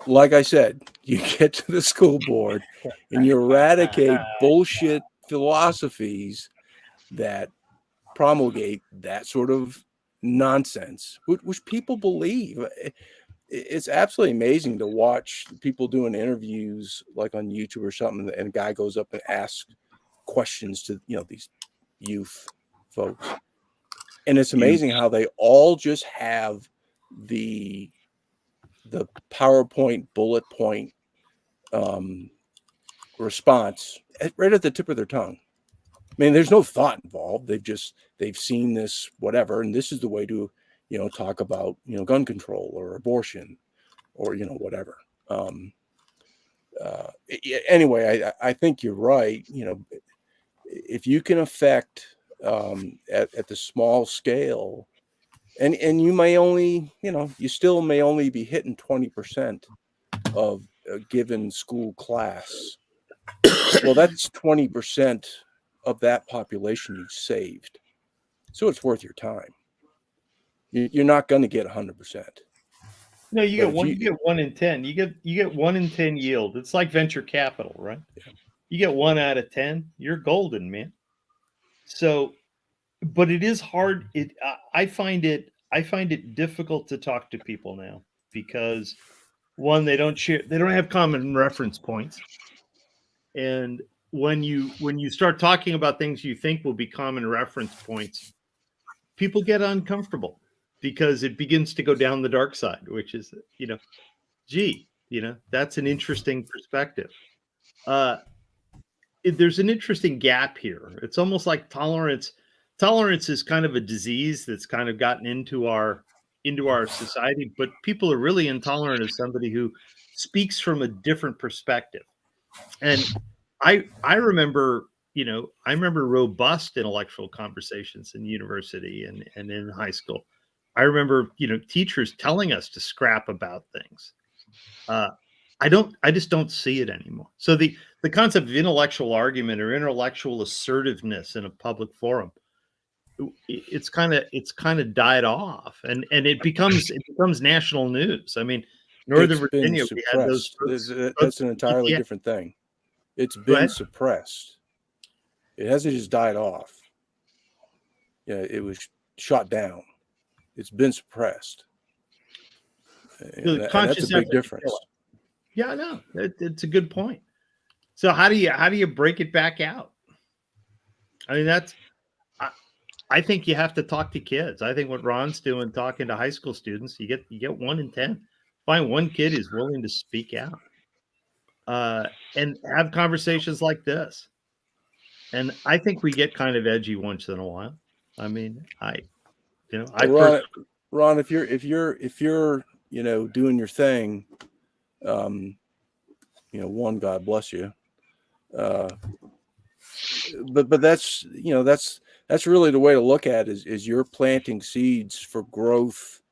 Like I said, you get to the school board and you eradicate bullshit philosophies that promulgate that sort of nonsense, which people believe. It's absolutely amazing to watch people doing interviews like on YouTube or something, and a guy goes up and asks questions to these youth folks, and it's amazing how they all just have the PowerPoint bullet point response right at the tip of their tongue. I mean, there's no thought involved. They've seen this, whatever, and this is the way to, talk about, gun control or abortion or, whatever. Anyway, I think you're right. If you can affect at the small scale, and you may only, you still may only be hitting 20% of a given school class. Well, that's 20% of that population you saved. So it's worth your time. You're not going to get 100%. No, you get one. You get 1 in 10. You get 1 in 10 yield. It's like venture capital, right? Yeah. You get 1 out of 10. You're golden, man. So, but it is hard. I find it difficult to talk to people now because one, they don't have common reference points, and when you start talking about things you think will be common reference points, people get uncomfortable because it begins to go down the dark side, which is, that's an interesting perspective. There's an interesting gap here. It's almost like tolerance. Tolerance is kind of a disease that's kind of gotten into our society, but people are really intolerant of somebody who speaks from a different perspective. And I remember, robust intellectual conversations in university and in high school. I remember, teachers telling us to scrap about things. I just don't see it anymore. So the concept of intellectual argument or intellectual assertiveness in a public forum, it's kind of died off, and it becomes national news. I mean, Northern Virginia, we had those. That's an entirely different thing. It's been suppressed. It hasn't just died off. Yeah, it was shot down. It's been suppressed. And that's a big difference. Yeah, I know. It's a good point. So how do you break it back out? I mean, I think you have to talk to kids. I think what Ron's doing, talking to high school students, you get 1 in 10. Find one kid who's willing to speak out, and have conversations like this. And I think we get kind of edgy once in a while. I mean, Ron, if you're doing your thing, one, God bless you. But that's really the way to look at it is you're planting seeds for growth,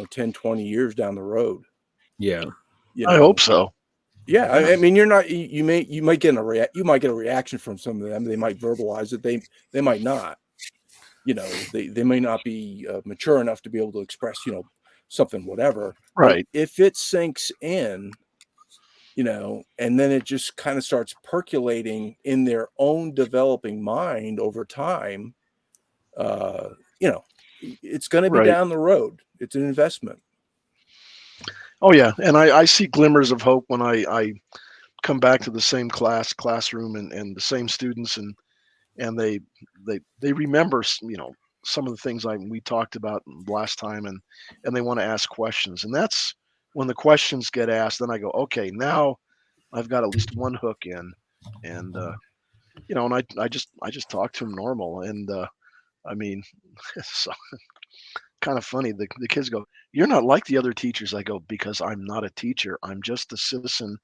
10, 20 years down the road. Yeah. I hope so. Yeah. I mean, you're not, you might get a reaction from some of them. They might verbalize it. They might not, they may not be mature enough to be able to express, something, whatever. Right. But if it sinks in, and then it just kind of starts percolating in their own developing mind over time, it's going to be down the road. It's an investment. Oh yeah. And I see glimmers of hope when I come back to the same classroom and the same students, and they remember, some of the things we talked about last time, and they want to ask questions. And that's when the questions get asked, then I go, okay, now I've got at least one hook in. And and I just talk to them normal. And I mean, it's kind of funny. The kids go, "You're not like the other teachers." I go, "Because I'm not a teacher. I'm just a citizen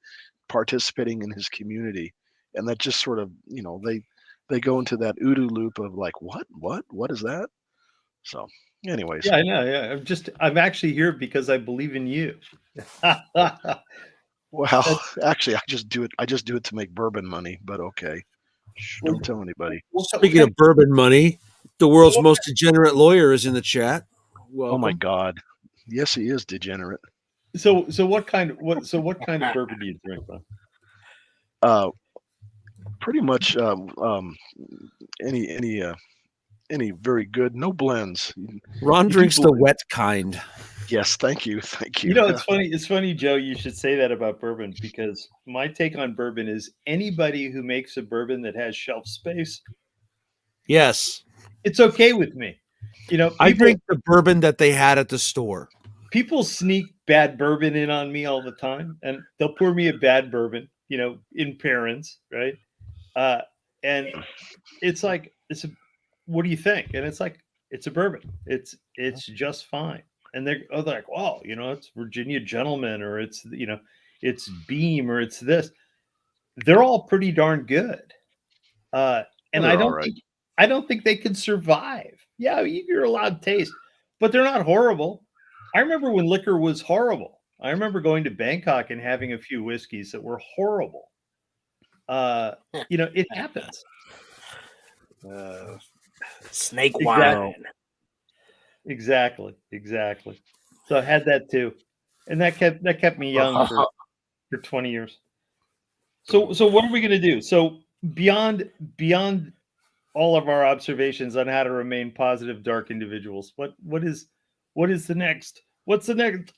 participating in his community." And that just sort of, they go into that OODA loop of like, what is that? So anyways. Yeah, I know. Yeah, I'm actually here because I believe in you. Well, actually, I just do it to make bourbon money, but okay. Shh, don't tell anybody. Speaking of bourbon money, the world's most degenerate lawyer is in the chat. Welcome. Oh my God. Yes, he is degenerate. So what kind of bourbon do you drink, man? Pretty much any very good, no blends. Ron drinks the wet kind. Yes, thank you. You know, it's funny. It's funny, Joe. You should say that about bourbon, because my take on bourbon is anybody who makes a bourbon that has shelf space. Yes, it's okay with me. I drink the bourbon that they had at the store. People sneak bad bourbon in on me all the time, and they'll pour me a bad bourbon, in parents, right? And it's like, what do you think? And it's like, it's a bourbon. It's just fine. And they're like, oh, it's Virginia Gentleman, or it's, it's Beam, or it's this. They're all pretty darn good. And I don't think they can survive. Yeah, you're allowed taste, but they're not horrible. I remember when liquor was horrible. I remember going to Bangkok and having a few whiskeys that were horrible. It happens. Snake wine. Exactly. So I had that too, and that kept me young for 20 years. So what are we going to do? So beyond all of our observations on how to remain positive, dark individuals, what is the next? What's the next?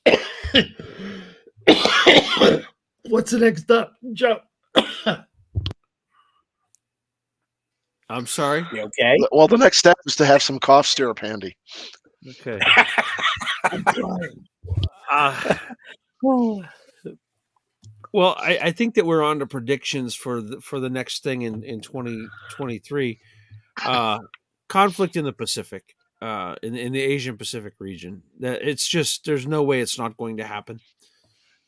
What's the next step, Joe? I'm sorry. You okay? Well, the next step is to have some cough syrup handy. Okay. I'm trying. Well, I think that we're on to predictions for the next thing in 2023. Conflict in the Pacific, in the Asian Pacific region. That it's just, there's no way it's not going to happen.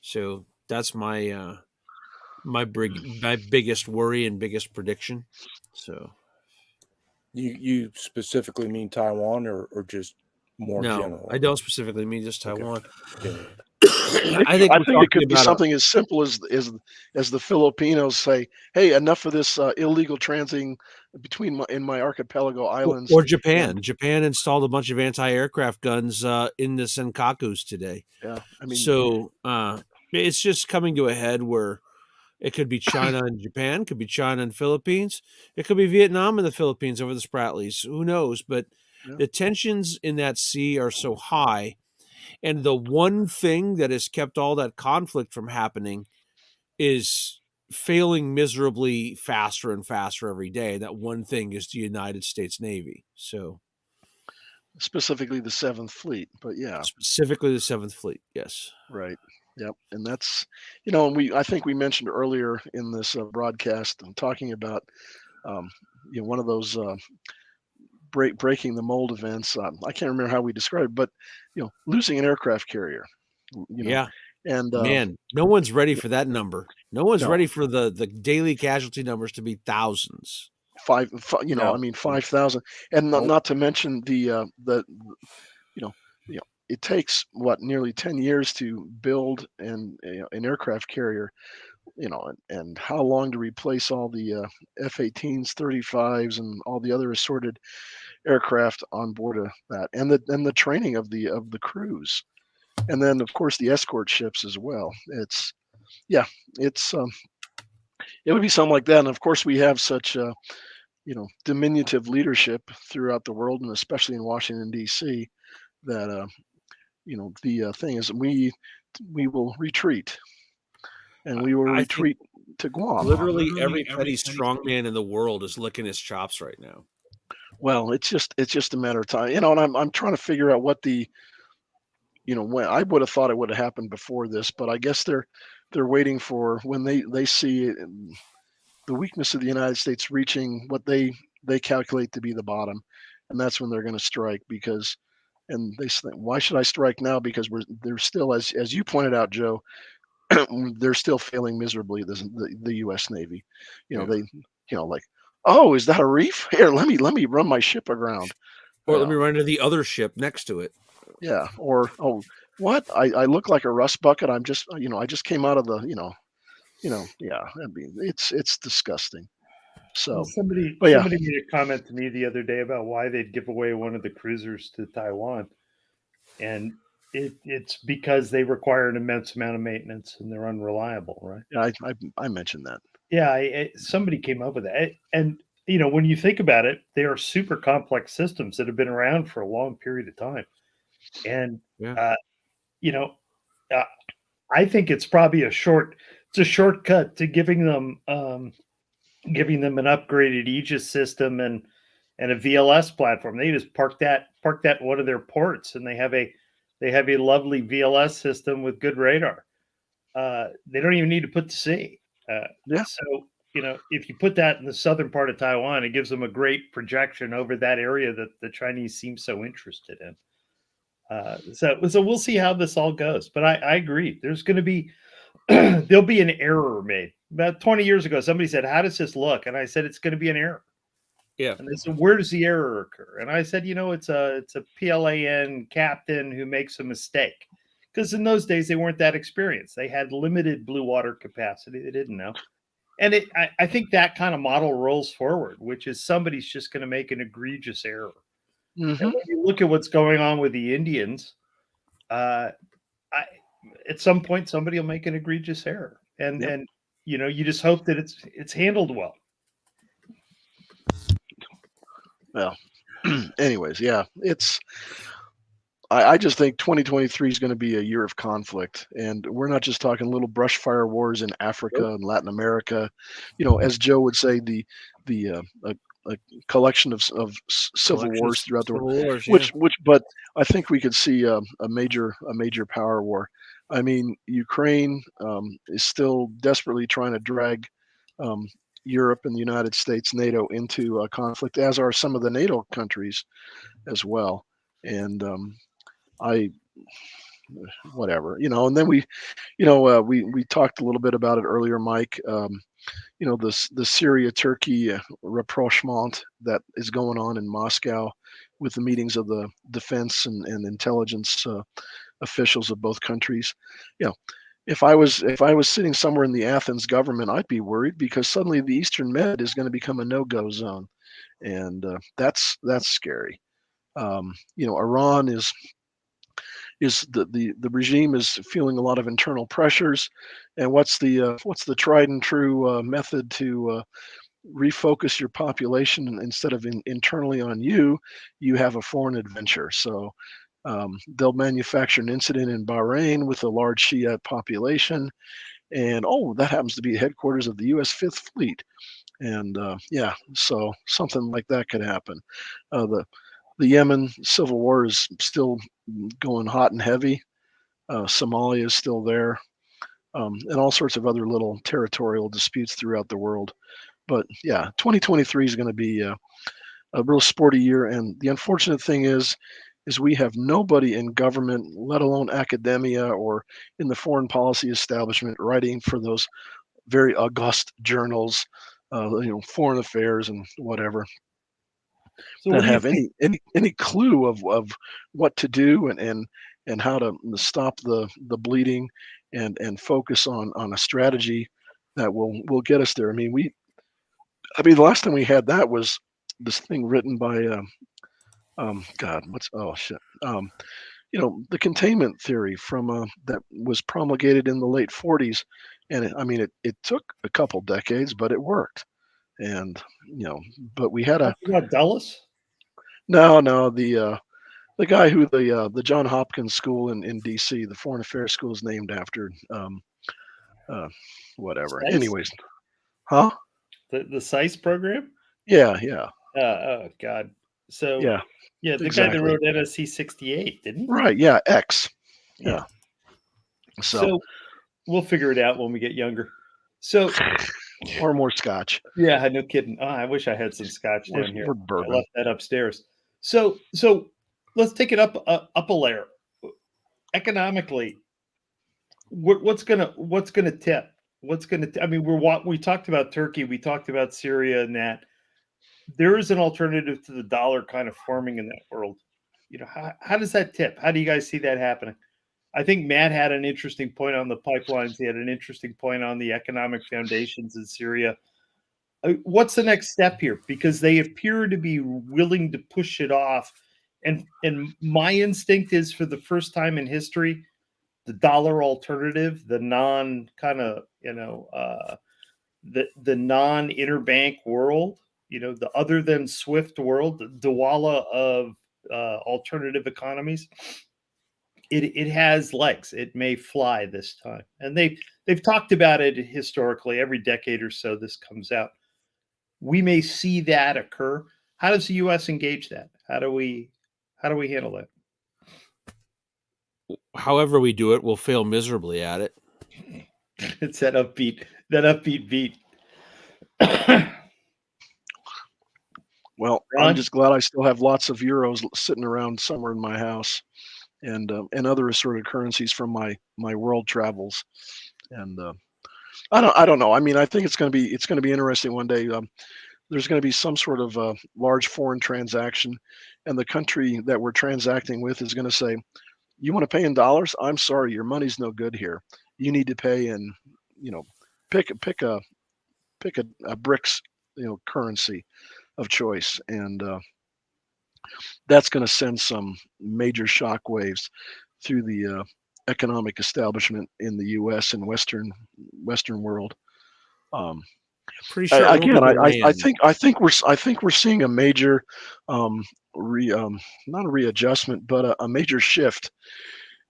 So that's my my biggest worry and biggest prediction. So You specifically mean Taiwan or just more general? I don't specifically mean just Taiwan. Okay. I think it could be something as simple as the Filipinos say, "Hey, enough of this illegal transiting in my archipelago islands." Or Japan. Japan installed a bunch of anti-aircraft guns in the Senkakus today. Yeah, I mean, so it's just coming to a head where it could be China and Japan, could be China and Philippines, it could be Vietnam and the Philippines over the Spratlys. Who knows? But the tensions in that sea are so high. And the one thing that has kept all that conflict from happening is failing miserably faster and faster every day. That one thing is the United States Navy. So specifically the 7th Fleet, but yeah. Specifically the 7th Fleet, yes. Right. Yep. And that's, and I think we mentioned earlier in this broadcast, talking about, one of those breaking the mold events. I can't remember how we described it, but, losing an aircraft carrier. Yeah. And man, no one's ready for that number. No one's ready for the daily casualty numbers to be thousands. 5,000, and not to mention the it takes nearly 10 years to build an aircraft carrier, and how long to replace all the F-18s, 35s, and all the other assorted aircraft on board of that, and the training of the crews, and then of course the escort ships as well. It would be something like that. And of course we have such diminutive leadership throughout the world, and especially in Washington D.C., that the thing is we will retreat, and we will retreat to Guam. Literally every petty strongman in the world is licking his chops right now. Well, it's just a matter of time, and I'm trying to figure out what the, when I would have thought it would have happened before this, but I guess they're waiting for when they see it, the weakness of the United States reaching what they calculate to be the bottom, and that's when they're going to strike. Because, and they say, why should I strike now? Because they're still, as you pointed out, Joe, they're still failing miserably. The U.S. Navy, Yeah. they, like, oh, is that a reef? Here, let me run my ship aground. Or let me run into the other ship next to it. Yeah. Or, oh, what? I look like a rust bucket. I'm just, I just came out of the, yeah. I mean, it's disgusting. So, Well, somebody but yeah. made a comment to me the other day about why they'd give away one of the cruisers to Taiwan, and it's because they require an immense amount of maintenance and they're unreliable, right? Yeah, I mentioned that. Yeah, somebody came up with that, and when you think about it, they are super complex systems that have been around for a long period of time, and Yeah. I think it's probably a shortcut to giving them an upgraded Aegis system and a VLS platform. They just park that in one of their ports, and they have a lovely VLS system with good radar. They don't even need to put to sea. Yeah. So if you put that in the southern part of Taiwan, it gives them a great projection over that area that the Chinese seem so interested in. So we'll see how this all goes. But I agree. There's going to be there'll be an error made. About 20 years ago, somebody said, "How does this look?" And I said, "It's going to be an error." Yeah. And they said, "Where does the error occur?" And I said, it's a PLAN captain who makes a mistake. Because in those days, they weren't that experienced. They had limited blue water capacity. They didn't know. And I think that kind of model rolls forward, which is somebody's just going to make an egregious error. Mm-hmm. And when you look at what's going on with the Indians, at some point, somebody will make an egregious error. And you just hope that it's handled well. Well, anyways, yeah, I just think 2023 is going to be a year of conflict, and we're not just talking little brush fire wars in Africa and Latin America. As Joe would say, the a collection of civil wars throughout the world. But I think we could see a major power war. I mean, Ukraine is still desperately trying to drag Europe and the United States, NATO, into a conflict, as are some of the NATO countries as well. And whatever, and then we talked a little bit about it earlier, Mike. The Syria-Turkey rapprochement that is going on in Moscow with the meetings of the defense and intelligence officials of both countries. If I was sitting somewhere in the Athens government, I'd be worried, because suddenly the Eastern Med is going to become a no-go zone, and that's scary. Iran is the regime is feeling a lot of internal pressures, and what's the tried and true method to refocus your population? Instead of internally on you have a foreign adventure. So they'll manufacture an incident in Bahrain with a large Shiite population, and that happens to be headquarters of the U.S. Fifth Fleet, and so something like that could happen. The Yemen civil war is still going hot and heavy. Somalia is still there, and all sorts of other little territorial disputes throughout the world. But yeah, 2023 is going to be a real sporty year. And the unfortunate thing is we have nobody in government, let alone academia or in the foreign policy establishment, writing for those very august journals, foreign affairs and whatever, that have any clue of what to do and how to stop the bleeding and focus on a strategy that will get us there. I mean, the last time we had that was this thing written by the containment theory from that was promulgated in the late 40s, and it took a couple decades, but it worked. And but we had Dulles? No, the guy who the John Hopkins School in DC, the Foreign Affairs School, is named after. whatever. SICE? Anyways, huh? The SICE program? Yeah, Oh God. So yeah. yeah, the guy that Exactly. wrote NSC 68, didn't he? Right. Yeah. X. Yeah. So we'll figure it out when we get younger. So or more scotch. yeah, no kidding. Oh, I wish I had some scotch Or, down here. or I bourbon. left that upstairs. So let's take it up a layer. Economically, what's gonna tip? I mean, we talked about Turkey, we talked about Syria, and that there is an alternative to the dollar kind of forming in that world. You know, how does that tip? How do you guys see that happening? I think Matt had an interesting point on the pipelines. He had an interesting point on the economic foundations in Syria. What's the next step here? Because they appear to be willing to push it off. And my instinct is, for the first time in history, the dollar alternative, the non kind of, the non interbank world, the other than SWIFT world, the Dawala of alternative economies, it has legs. It may fly this time, and they've talked about it historically. Every decade or so, this comes out. We may see that occur. How does the U.S. engage that? How do we handle that? However we do it, we'll fail miserably at it. It's that upbeat beat. Well, Ron? I'm just glad I still have lots of euros sitting around somewhere in my house, and other assorted currencies from my world travels. And I don't know. I mean, I think it's going to be interesting one day. There's going to be some sort of large foreign transaction, and the country that we're transacting with is going to say, "You want to pay in dollars? I'm sorry, your money's no good here. You need to pay in, pick a BRICS, currency of choice," and that's going to send some major shock waves through the economic establishment in the U.S. and Western world. Pretty sure it Again, won't be Iran. I think we're seeing a major, not a readjustment, but a major shift.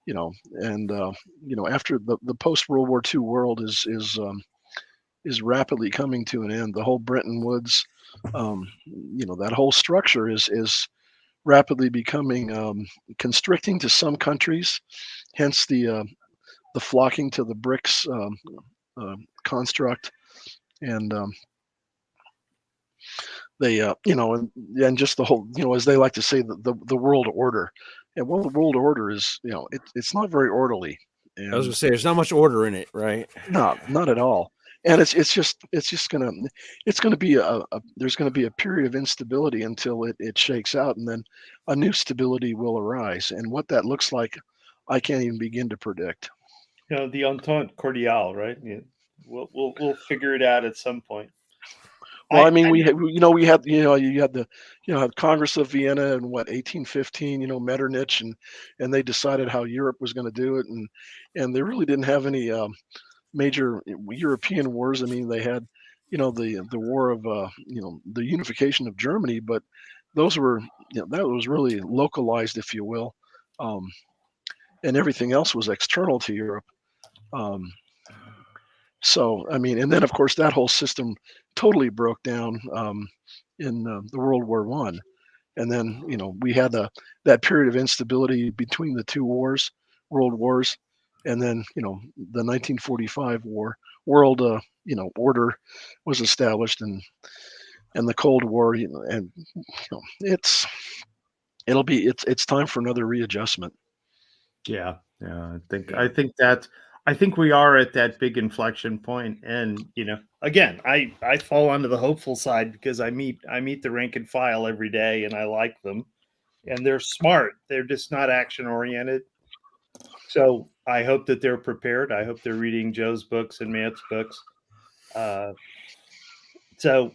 And after the post World War II world is rapidly coming to an end. The whole Bretton Woods, that whole structure is rapidly becoming constricting to some countries. Hence the flocking to the BRICS construct, and they and just the whole, as they like to say, the world order. And well, the world order is, it's not very orderly. I was And going to say, there's not much order in it, right? no, not at all. And it's just gonna be there's gonna be a period of instability until it shakes out, and then a new stability will arise. And what that looks like, I can't even begin to predict. The Entente Cordiale, right? Yeah. We'll figure it out at some point. Well, I mean, we had the Congress of Vienna in 1815, Metternich, and they decided how Europe was going to do it, and they really didn't have any major European wars. I mean, they had, the war of the unification of Germany, but those were, that was really localized, if you will, and everything else was external to Europe. So, I mean, and then of course that whole system totally broke down in the World War I, and then we had that period of instability between the two world wars, and then the 1945 world order was established, and the Cold War, and it's time for another readjustment. Yeah. I think we are at that big inflection point, and again, I fall onto the hopeful side because I meet the rank and file every day, and I like them, and they're smart. They're just not action oriented. So I hope that they're prepared. I hope they're reading Joe's books and Matt's books. So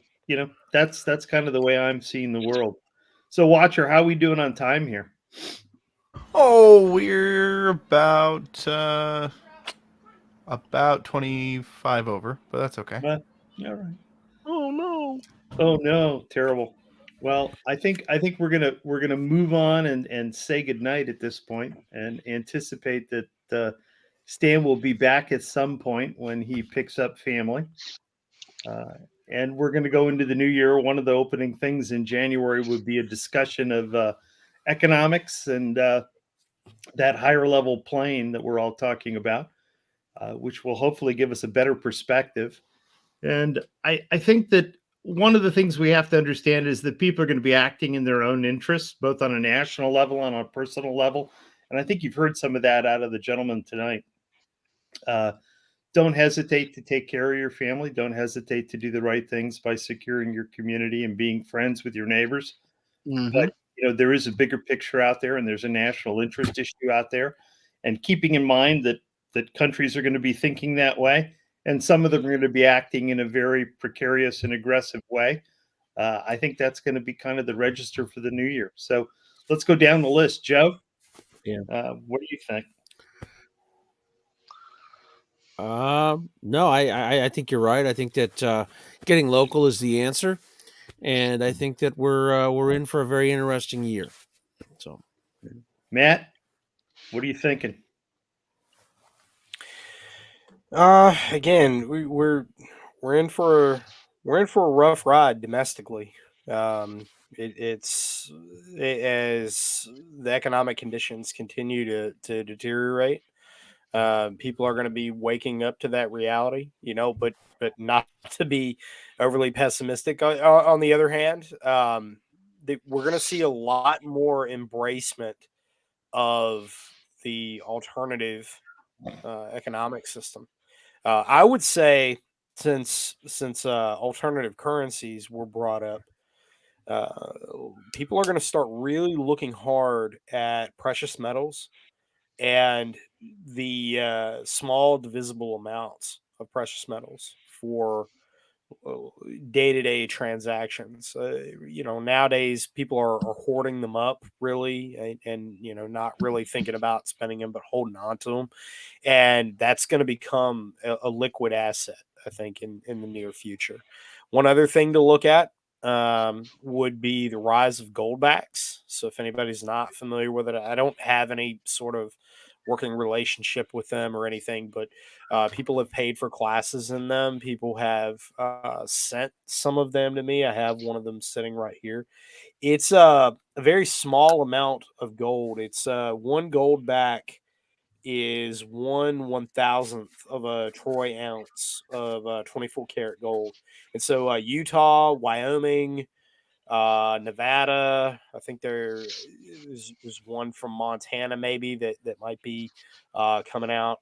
that's kind of the way I'm seeing the world. So, Watcher, how are we doing on time here? Oh, we're about 25 over, but that's okay. All right. Oh no! Oh no! Terrible. Well, I think we're gonna move on and say goodnight at this point, and anticipate that Stan will be back at some point when he picks up family. And we're going to go into the new year. One of the opening things in January would be a discussion of economics and that higher level plane that we're all talking about, which will hopefully give us a better perspective. And I think that one of the things we have to understand is that people are going to be acting in their own interests, both on a national level and on a personal level. And I think you've heard some of that out of the gentleman tonight. Don't hesitate to take care of your family. Don't hesitate to do the right things by securing your community and being friends with your neighbors. But there is a bigger picture out there, and there's a national interest issue out there. And keeping in mind that countries are going to be thinking that way, and some of them are going to be acting in a very precarious and aggressive way. I think that's going to be kind of the register for the new year. So let's go down the list. Joe, what do you think? No, I think you're right. I think that getting local is the answer, and I think that we're in for a very interesting year. So, Matt, what are you thinking? Again, we're in for a rough ride domestically. As the economic conditions continue to deteriorate, people are going to be waking up to that reality, but not to be overly pessimistic. On the other hand, we're going to see a lot more embracement of the alternative economic system. I would say since alternative currencies were brought up, people are going to start really looking hard at precious metals and the small divisible amounts of precious metals for day-to-day transactions. Nowadays people are hoarding them up really, and not really thinking about spending them, but holding on to them, and that's going to become a liquid asset, I think, in the near future. One other thing to look at would be the rise of goldbacks. So if anybody's not familiar with it, I don't have any sort of working relationship with them or anything, but people have paid for classes in them. People have sent some of them to me. I have one of them sitting right here. It's a very small amount of gold. It's one gold back is 1/1000th of a troy ounce of 24 karat gold. And so Utah, Wyoming, Nevada, I think there's one from Montana maybe that might be coming out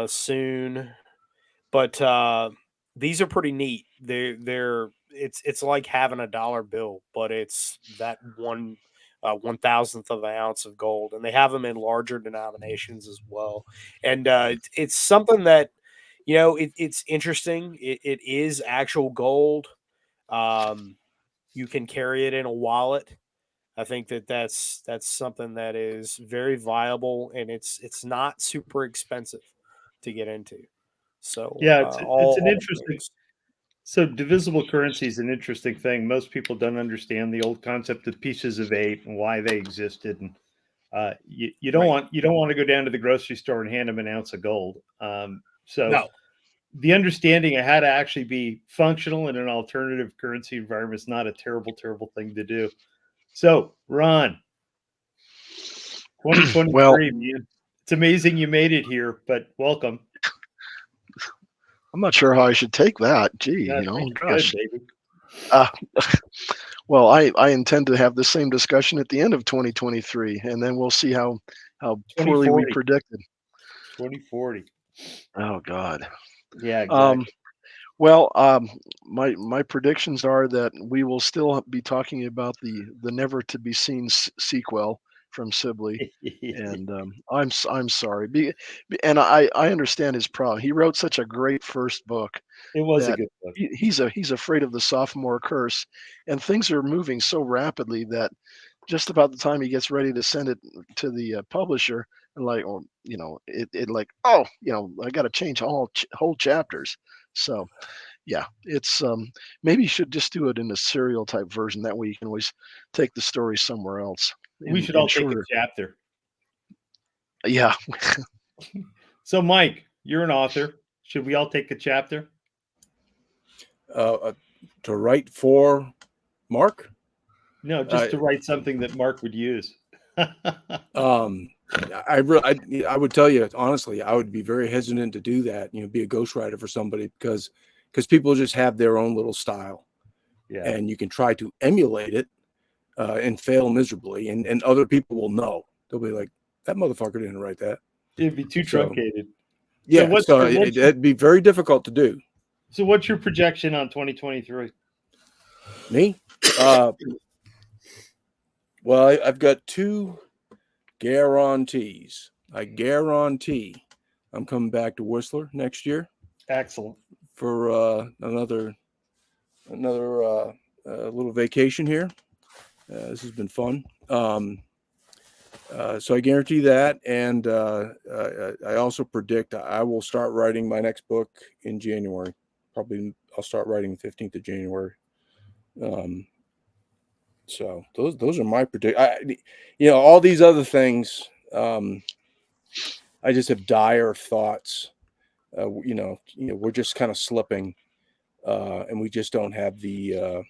soon. But these are pretty neat. It's like having a dollar bill, but it's that 1/1000th of an ounce of gold, and they have them in larger denominations as well. And it's something that it's interesting. It is actual gold. You can carry it in a wallet. I think that's something that is very viable, and it's not super expensive to get into. So Yeah, it's an all interesting. things. So divisible currency is an interesting thing. Most people don't understand the old concept of pieces of eight and why they existed. And you don't Right. want to go down to the grocery store and hand them an ounce of gold. So No. the understanding of how to actually be functional in an alternative currency environment is not a terrible thing to do. So Ron, 2023, Well, man. It's amazing you made it here, but welcome. I'm not sure how I should take that. Gee, Yeah, pretty gosh. good, baby. Uh, well, I intend to have the same discussion at the end of 2023, and then we'll see how poorly we 2040. predicted. 2040. Oh God. Yeah, exactly. Well, my predictions are that we will still be talking about the never to be seen sequel from Sibley, and I'm sorry, and I understand his problem. He wrote such a great first book It was a that good book. he's afraid of the sophomore curse, and things are moving so rapidly that just about the time he gets ready to send it to the publisher, and like, or it like, oh, I got to change whole chapters. So yeah, it's maybe you should just do it in a serial type version. That way you can always take the story somewhere else. We should In all take a shorter. chapter. Yeah. So, Mike, you're an author. Should we all take a chapter? To write for Mark? No, just to write something that Mark would use. I would tell you honestly, I would be very hesitant to do that. Be a ghostwriter for somebody because people just have their own little style, Yeah. and you can try to emulate it and fail miserably, and other people will know. They'll be like, "That motherfucker didn't write that." It'd be too truncated. Yeah, it'd be very difficult to do. So, what's your projection on 2023? Me? Well, I've got 2 guarantees. I guarantee I'm coming back to Whistler next year. Excellent. For another little vacation here. This has been fun. So I guarantee that, and I also predict I will start writing my next book in January. Probably I'll start writing the 15th of January. So those are my all these other things. I just have dire thoughts. We're just kind of slipping, and we just don't have the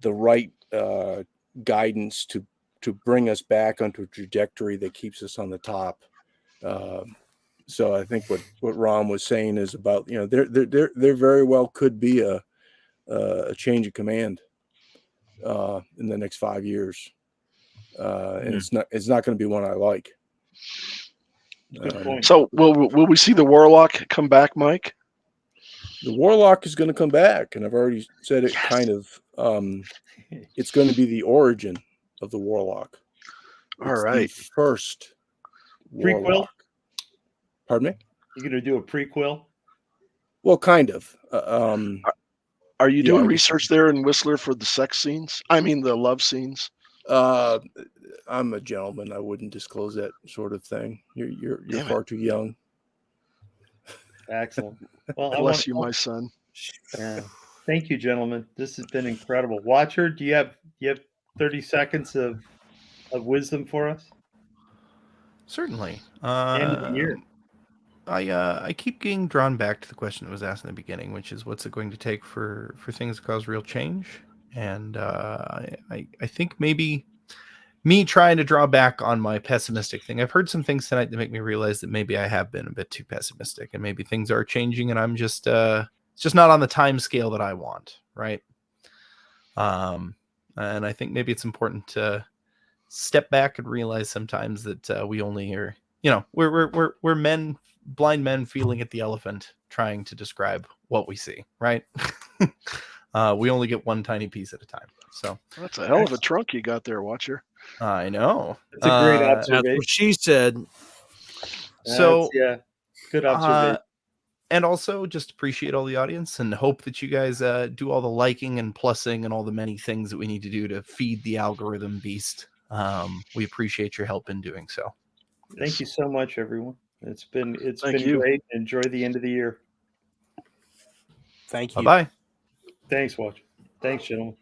right guidance to bring us back onto a trajectory that keeps us on the top. So I think what Ron was saying is about there very well could be a change of command in the next 5 years, and it's not going to be one I like. Good point. So will we see the Warlock come back, Mike? The Warlock is going to come back, and I've already said it. Yes. Kind of. It's going to be the origin of the Warlock. All It's right. the first Prequel? Warlock. Pardon me? You're going to do a prequel? Well, kind of. Are you doing research there in Whistler for the sex scenes? I mean, the love scenes. I'm a gentleman. I wouldn't disclose that sort of thing. You're Damn far too young. Excellent. Well, Bless you, my son. Yeah. Thank you, gentlemen. This has been incredible. Watcher, do you have 30 seconds of wisdom for us? Certainly. End of the year. I keep getting drawn back to the question that was asked in the beginning, which is what's it going to take for things to cause real change? And I think maybe me trying to draw back on my pessimistic thing. I've heard some things tonight that make me realize that maybe I have been a bit too pessimistic, and maybe things are changing, and I'm just it's just not on the time scale that I want, right? And I think maybe it's important to step back and realize sometimes that we only are, we're men, blind men feeling at the elephant, trying to describe what we see, right? We only get one tiny piece at a time. So That's a hell of a trunk you got there, Watcher. I know. It's a great That's observation. what she said. So yeah, good observation. And also just appreciate all the audience and hope that you guys do all the liking and plussing and all the many things that we need to do to feed the algorithm beast. We appreciate your help in doing so. Thank you so much, everyone. It's been Thank you. great. Enjoy the end of the year. Thank you. Bye-bye. Thanks, Watch. Thanks, gentlemen.